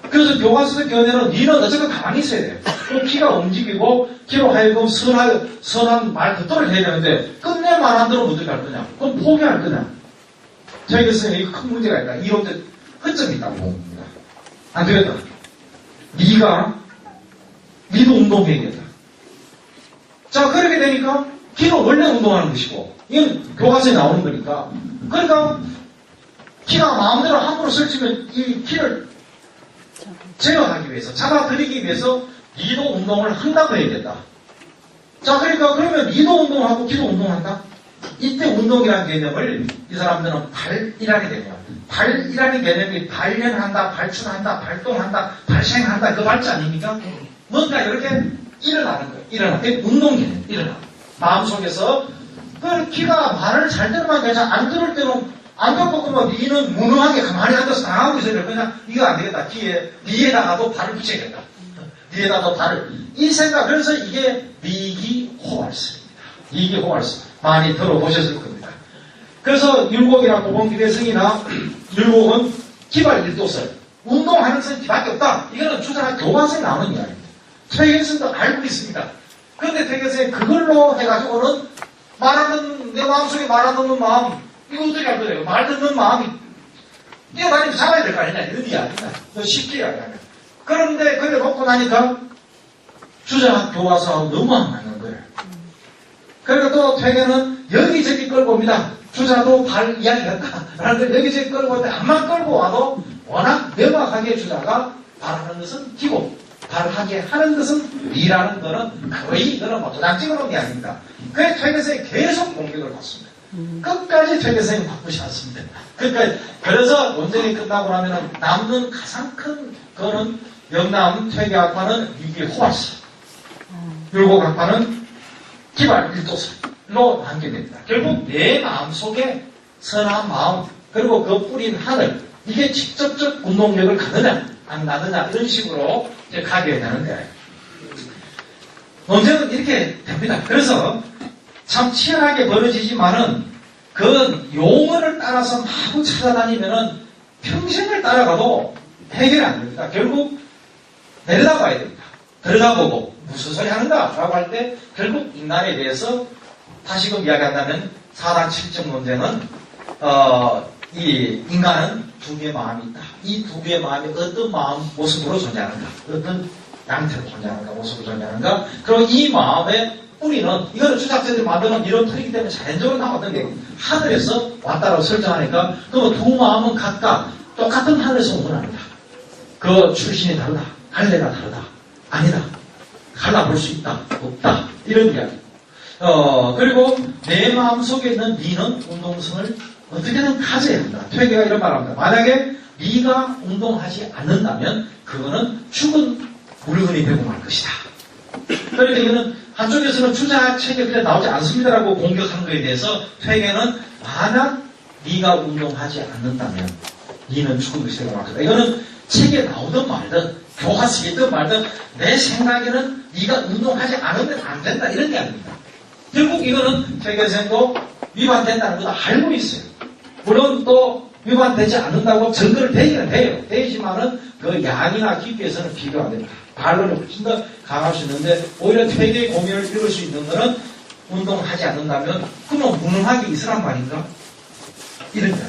그래서 교과서적 견해는 니는 어쨌든 가만히 있어야 돼요. 그 기가 움직이고 기로 하여금 선한 말 듣도록 해야 되는데 끝내 말 안 들으면 어떻게 할 거냐? 그럼 포기할 거냐? 퇴계선생이 이거 큰 문제가 있다. 이론적 허점이 있다고 봅니다. 안 되겠다. 니도 운동해야겠다. 자 그렇게 되니까 기는 원래 운동하는 것이고 이건 교과서에 나오는 거니까 그러니까 기가 마음대로 함부로 설치면 이 기를 제어하기 위해서 잡아들이기 위해서 니도 운동을 한다고 해야겠다. 자 그러니까 그러면 니도 운동하고 기도 운동한다? 이때 운동이라는 개념을 이 사람들은 발이라는 개념 발이라는 개념이 발현한다, 발춘한다, 발동한다, 발생한다 그 발자 아닙니까? 뭔가 이렇게 일어나는 거예요. 운동 개념 일어나. 마음속에서 그 기가 말을 잘 들으면 괜찮아. 안 들을 때는 안 듣고 그러면 니는 무능하게 가만히 앉아서 당하고 있어요. 그냥 이거 안 되겠다. 니에다가도 발을 붙여야겠다. 니에다가도 발을. 이 생각 그래서 이게 리기호활성입니다. 리기호활성 많이 들어보셨을 겁니다. 그래서 율곡이나 고봉기대성이나 율곡은 기발일도설 운동하는 선이 밖에 없다. 이거는 주장한 교과서에 나오는 이야기입니다. 퇴계선도 알고 있습니다. 그런데 퇴계선이 그걸로 해가지고는 내 마음속에 말 안 듣는 마음 이거 어떻게 할 거예요? 말 듣는 마음이 뛰어다니면서 잡아야 될 거 아니냐 이런 이야기입니다. 쉽게 이야기하면. 그런데 그래 놓고 나니까 주장한 교과서하고 너무 안 맞는 거예요. 그리고 또 퇴계는 여기저기 끌고 옵니다. 주자도 발 이야기했다. 라는데 여기저기 끌고 오는데 암만 끌고 와도 워낙 명확하게 주자가 발하는 것은 기고 발하게 하는 것은 리라는 거는 거의 이거는 도장 찍어놓은 게 아닙니다. 그래서 퇴계선이 계속 공격을 받습니다. 끝까지 퇴계선이 바꾸지 않습니다. 그래서 논쟁이 끝나고 나면 남는 가장 큰 거는 영남 퇴계학파는 위기호활성 율곡학파는 기발일도설로 남겨냅니다. 결국 내 마음속에 선한 마음 그리고 그 뿌린 하늘 이게 직접적 운동력을 가느냐 안 나느냐 이런 식으로 이제 가게 되는데 논쟁은 이렇게 됩니다. 그래서 참 치열하게 벌어지지만은 그 용어를 따라서 마구 찾아다니면은 평생을 따라가도 해결이 안 됩니다. 결국 내려다봐야 됩니다. 들어가보고 무슨 소리 하는가? 라고 할 때 결국 인간에 대해서 다시금 이야기한다면 사단 7점 논제는 이 인간은 두 개의 마음이 있다. 이 두 개의 마음이 어떤 마음 모습으로 존재하는가? 어떤 양태로 존재하는가? 모습으로 존재하는가? 그리고 이 마음의 뿌리는 이거는 주작자들이 만드는 이런 틀이기 때문에 자연적으로 나왔던 게 하늘에서 왔다라고 설정하니까 그럼 두 마음은 각각 똑같은 하늘에서 온 건 아니다. 그 출신이 다르다. 갈래가 다르다. 아니다. 갈라볼 수 있다. 없다. 이런 이야기. 그리고 내 마음속에 있는 니는 운동성을 어떻게든 가져야 한다. 퇴계가 이런 말을 합니다. 만약에 니가 운동하지 않는다면 그거는 죽은 물건이 되고 말 것이다. 그러니까 이거는 한쪽에서는 주자책에 그냥 나오지 않습니다라고 공격한 것에 대해서 퇴계는 만약 니가 운동하지 않는다면 니는 죽은 것이 되고 말 것이다. 이거는 책에 나오든 말든 교과서에 있든 말든 내 생각에는 네가 운동하지 않으면 안 된다 이런 게 아닙니다. 결국 이거는 퇴계생도 위반된다는 것도 알고 있어요. 물론 또 위반되지 않는다고 증거를 대기는 돼요. 되지만은 그 양이나 깊이에서는 비교 안 됩니다. 반론이 훨씬 더 강할 수 있는데 오히려 퇴계의 공연을 이룰 수 있는 거는 운동하지 않는다면 그러면 무능하게 있으란 말인가? 이런 거예요.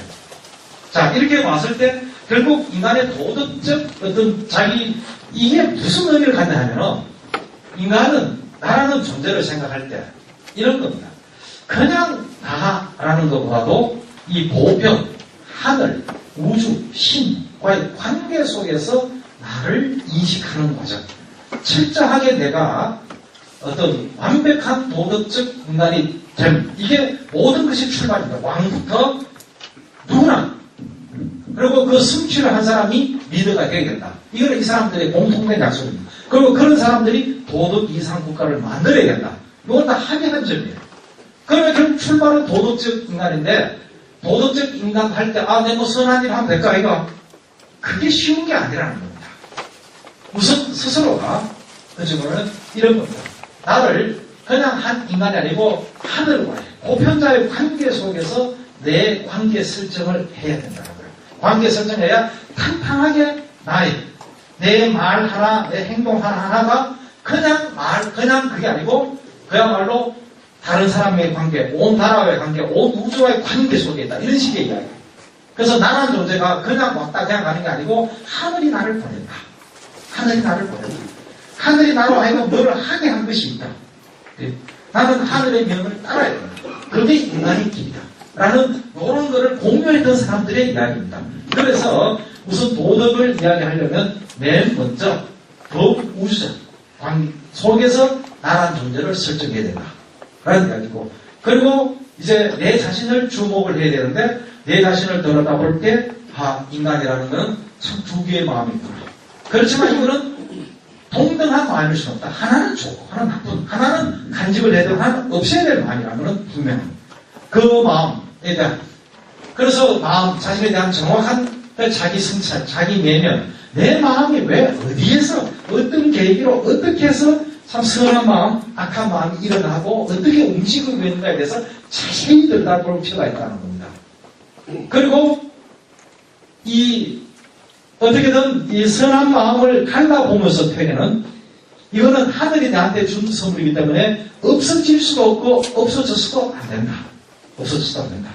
자 이렇게 봤을 때 결국 인간의 도덕적 어떤 자기 이게 무슨 의미를 갖냐 하면은 인간은 나라는 존재를 생각할 때 이런 겁니다. 그냥 나라는 것보다도 이 보편, 하늘, 우주, 신과의 관계 속에서 나를 인식하는 과정. 철저하게 내가 어떤 완벽한 도덕적 인간이 됨. 이게 모든 것이 출발입니다. 왕부터 누구나. 그리고 그 성취를 한 사람이 리더가 되어야겠다. 이거는 이 사람들의 공통된 약속입니다. 그리고 그런 사람들이 도덕 이상 국가를 만들어야겠다. 이건 다 합의한 점이에요. 그러면 결국 출발은 도덕적 인간인데 도덕적 인간 할 때 내 뭐 선한 일 하면 될까 이거? 그게 쉬운 게 아니라는 겁니다. 우선 스스로가 어찌 보면 이런 겁니다. 나를 그냥 한 인간이 아니고 하늘과의 보편자의 관계 속에서 내 관계 설정을 해야 된다는 거예요. 관계 설정해야 탄탄하게 내 말 하나, 내 행동 하나가 그냥 그게 아니고 그야말로 다른 사람의 관계, 온 나라와의 관계, 온 우주와의 관계 속에 있다. 이런 식의 이야기예요. 그래서 나라는 존재가 그냥 왔다 그냥 가는 게 아니고 하늘이 나를 보낸다. 하늘이 나를 보낸다. 하늘이 나로 하여금 뭐를 하게 한 것이 있다. 나는 하늘의 명을 따라야 된다. 그게 인간의 길이다. 라는 이런 거를 공유했던 사람들의 이야기입니다. 그래서 우선 도덕을 이야기하려면 맨 먼저 그 우주적 속에서 나라는 존재를 설정해야 된다. 라는 이야기고 그리고 이제 내 자신을 주목을 해야 되는데 내 자신을 들여다볼 때 인간이라는 것은 참 두 개의 마음이 있구나. 그렇지만 이거는 동등한 마음일 수는 없다. 하나는 좋고 하나는 나쁜 하나는 간직을 해도 하나는 없애야 될 마음이라는 것은 분명합니다. 그 마음에 대한 그래서 자신에 대한 정확한 자기 성찰, 자기 내면 내 마음이 왜 어디에서 어떤 계기로 어떻게 해서 참 선한 마음, 악한 마음이 일어나고 어떻게 움직이고 있는가에 대해서 자세히 들여다볼 필요가 있다는 겁니다. 그리고 어떻게든 이 선한 마음을 갈라보면서 퇴계는 이거는 하늘이 나한테 준 선물이기 때문에 없어질 수도 없고 없어져서도 안 된다. 없어져서도 안 된다.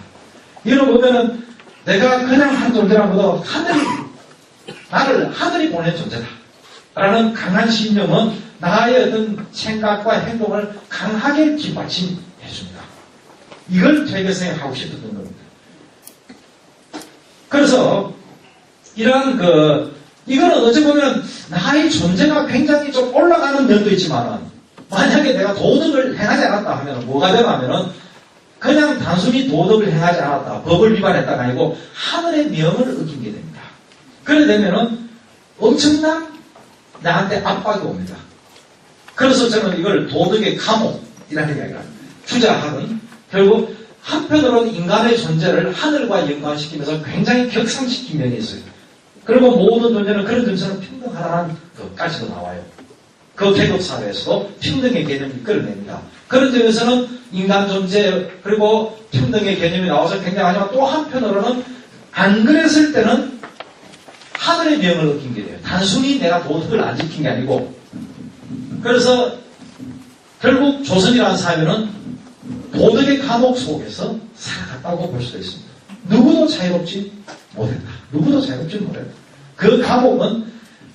이걸 보면은 내가 그냥 한 존재라고도 하늘이 보낸 존재다. 라는 강한 신념은 나의 어떤 생각과 행동을 강하게 뒷받침해줍니다. 이걸 퇴계생이 하고 싶었던 겁니다. 그래서 이거는 어찌 보면 나의 존재가 굉장히 좀 올라가는 면도 있지만 만약에 내가 도덕을 행하지 않았다 하면 뭐가 되나 하면은 그냥 단순히 도덕을 행하지 않았다, 법을 위반했다가 아니고 하늘의 명을 어긴 게 됩니다. 그래 되면은 엄청난 나한테 압박이 옵니다. 그래서 저는 이걸 도덕의 감옥이라는 이야기를 합니다. 주자학은 결국 한편으로는 인간의 존재를 하늘과 연관시키면서 굉장히 격상시킨 면이 있어요. 그리고 모든 존재는 그런 존재는 평등하다는 것까지도 나와요. 그 계급사회에서도 평등의 개념이 끌어냅니다. 그런 점에서는 인간 존재 그리고 평등의 개념이 나와서 굉장하지만 또 한편으로는 안 그랬을 때는 하늘의 명을 얻긴 게 돼요. 단순히 내가 도덕을 안 지킨 게 아니고 그래서 결국 조선이라는 사회는 도덕의 감옥 속에서 살아갔다고 볼 수도 있습니다. 누구도 자유롭지 못했다. 누구도 자유롭지 못했다. 그 감옥은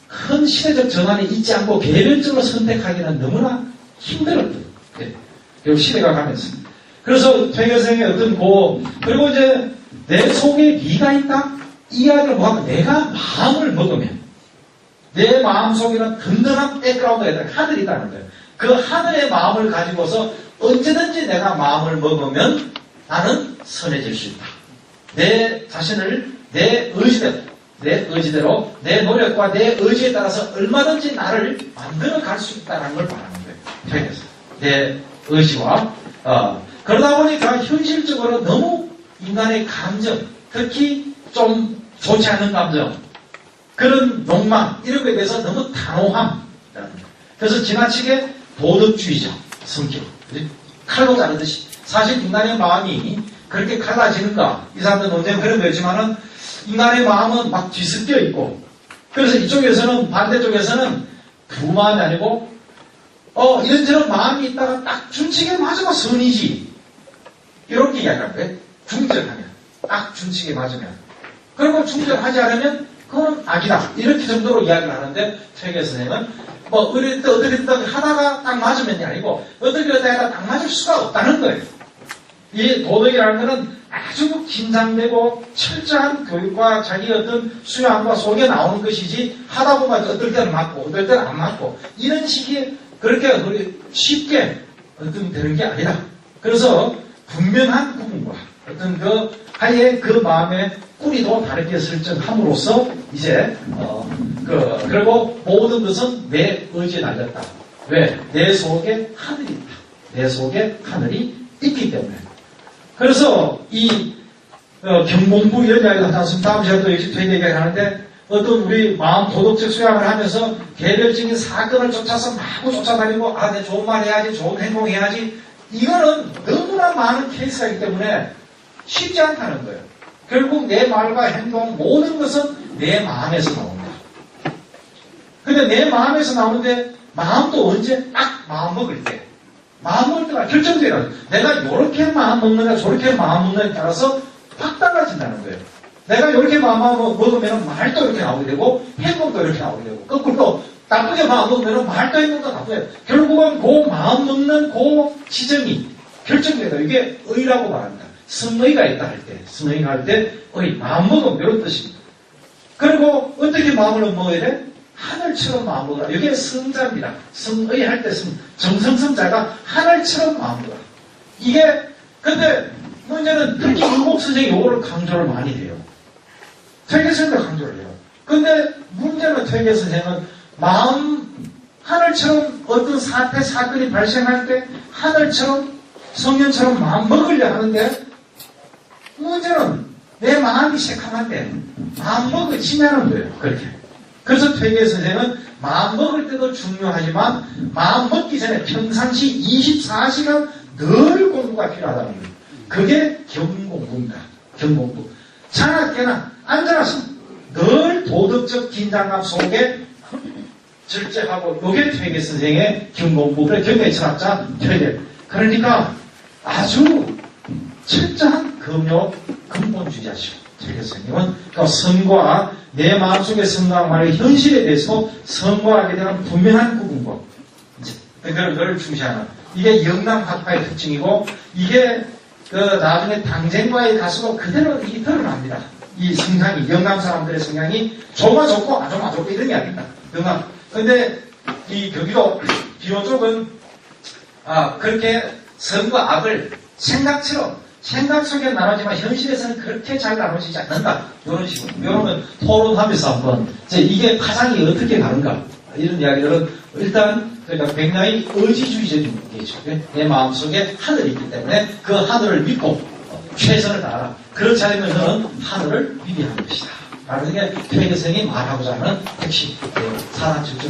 큰 시대적 전환이 있지 않고 개별적으로 선택하기는 너무나 힘들었던. 결국 시대가 가면서. 그래서 퇴계생의 어떤 그리고 이제 내 속에 네가 있다? 이 이야기를 뭐하면 내가 마음을 먹으면 내 마음 속에는 든든한 백그라운드가 있다. 하늘이 있다는 거예요. 그 하늘의 마음을 가지고서 언제든지 내가 마음을 먹으면 나는 선해질 수 있다. 내 자신을 내 의지대로 내 노력과 내 의지에 따라서 얼마든지 나를 만들어 갈 수 있다는 걸 말하는 거예요. 퇴계에서. 내 의지와 그러다 보니까 현실적으로 너무 인간의 감정, 특히 좀 좋지 않은 감정, 그런 욕망 이런 거에 대해서 너무 단호함. 그래서 지나치게 도덕주의적 성격, 칼로 자르듯이. 사실 인간의 마음이 그렇게 갈라지는가? 이 사람들은 언제나 그런 거였지만은 인간의 마음은 막 뒤섞여 있고, 그래서 이쪽에서는 반대쪽에서는 두 마음이 아니고 이런저런 마음이 있다가 딱 준칙에 맞으면 선이지. 이렇게 이야기하는 거예요. 중절하면. 딱 준칙에 맞으면. 그리고 중절하지 않으면 그건 악이다. 이렇게 정도로 이야기를 하는데 퇴계 선생은 어떻게 하다가 딱 맞으면이 아니고 어떻게 하다가 딱 맞을 수가 없다는 거예요. 이 도덕이라는 것은 아주 긴장되고 철저한 교육과 자기 어떤 수양과 속에 나오는 것이지 하다 보면 어떨 때는 맞고 어떨 때는 안 맞고 이런 식의 그렇게 쉽게 어떤 되는 게 아니다. 그래서 분명한 구분과 어떤 아예 그 마음의 뿌리도 다르게 설정함으로써 이제 그리고 모든 것은 내 의지에 달렸다. 왜? 내 속에 하늘이 있다. 내 속에 하늘이 있기 때문에. 그래서 이 경공부 이런 이야기를 하지 않습니까? 다음 시간에 또 역시 되게 얘기하는데 어떤 우리 마음 도덕적 수양을 하면서 개별적인 사건을 쫓아서 마구 쫓아다니고 내 좋은 말 해야지, 좋은 행동 해야지. 이거는 너무나 많은 케이스가 있기 때문에 쉽지 않다는 거예요. 결국 내 말과 행동 모든 것은 내 마음에서 나온다. 근데 내 마음에서 나오는데 마음도 언제 딱 마음 먹을 때 마음 먹을 때가 결정돼요. 내가 이렇게 마음 먹느냐 저렇게 마음 먹느냐에 따라서 확 달라진다는 거예요. 내가 이렇게 마음 먹으면 말도 이렇게 나오게 되고 행동도 이렇게 나오게 되고 거꾸로 또 나쁘게 마음 먹으면 말도 행동도 나쁘게 결국은 그 마음 먹는 그 지점이 결정돼요. 이게 의라고 말합니다. 성의가 있다 할 때, 성의가 할 때, 마음 먹음, 이런 뜻입니다. 그리고 어떻게 마음을 먹어야 돼? 하늘처럼 마음 먹으라. 이게 성자입니다. 성의 할 때 정성성자가 하늘처럼 마음 먹으라. 이게, 근데 문제는 특히 윤복 선생이 이거를 강조를 많이 해요. 퇴계 선생도 강조를 해요. 근데 문제는 퇴계 선생은 하늘처럼 어떤 사건이 발생할 때 하늘처럼 성년처럼 마음 먹으려 하는데 문제는 내 마음이 새카만데 마음 먹어지냐는 거예요. 그렇게. 그래서 퇴계 선생은 마음 먹을 때도 중요하지만 마음 먹기 전에 평상시 24시간 늘 공부가 필요하다는 거예요. 그게 경공부입니다. 경공부. 자나깨나 앉아서 늘 도덕적 긴장감 속에 절제하고 이게 퇴계 선생의 경공부. 그래 경계 철학자 퇴계. 그러니까 아주 철저한 근본주의자시오. 퇴계 선생님은 그러니까 성과 내 마음속의 성과 말의 현실에 대해서 성과하게 되는 분명한 구분과 그걸 중시하는 이게 영남학파의 특징이고 이게 나중에 당쟁과의 가수로 그대로 드러납니다. 이 성향이 영남 사람들의 성향이 좋아 좋고 안 좋고 이런 게 아닙니다. 영남. 근데 이 경기도 기호 쪽은 그렇게 성과 악을 생각 속에 나누지만 현실에서는 그렇게 잘 나누어지지 않는다. 이런 식으로. 이런 건 토론하면서 한번 이게 파장이 어떻게 가는가 이런 이야기들은 일단 그러니까 굉장히 의지주의적인 얘기죠. 내 마음속에 하늘이 있기 때문에 그 하늘을 믿고 최선을 다하라. 그렇지 않으면 하늘을 위비하는 것이다. 라는 게 퇴계 선생이 말하고자 하는 핵심. 사람 직접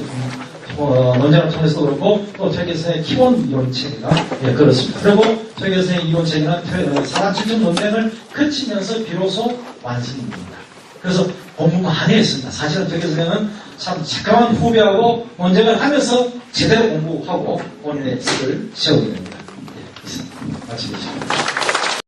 논쟁을 통해서도 그렇고 또 퇴계 선생의 기본 이론체계가 그렇습니다. 그리고 퇴계 선생의 이론체계는 사람 직접 논쟁을 거치면서 비로소 완성이 됩니다. 그래서 공부 많이 했습니다. 사실은 퇴계 선생은 참 착각한 후배하고 논쟁을 하면서 제대로 공부하고 본인의 습을 세우게 됩니다. 예, 이상 마치겠습니다.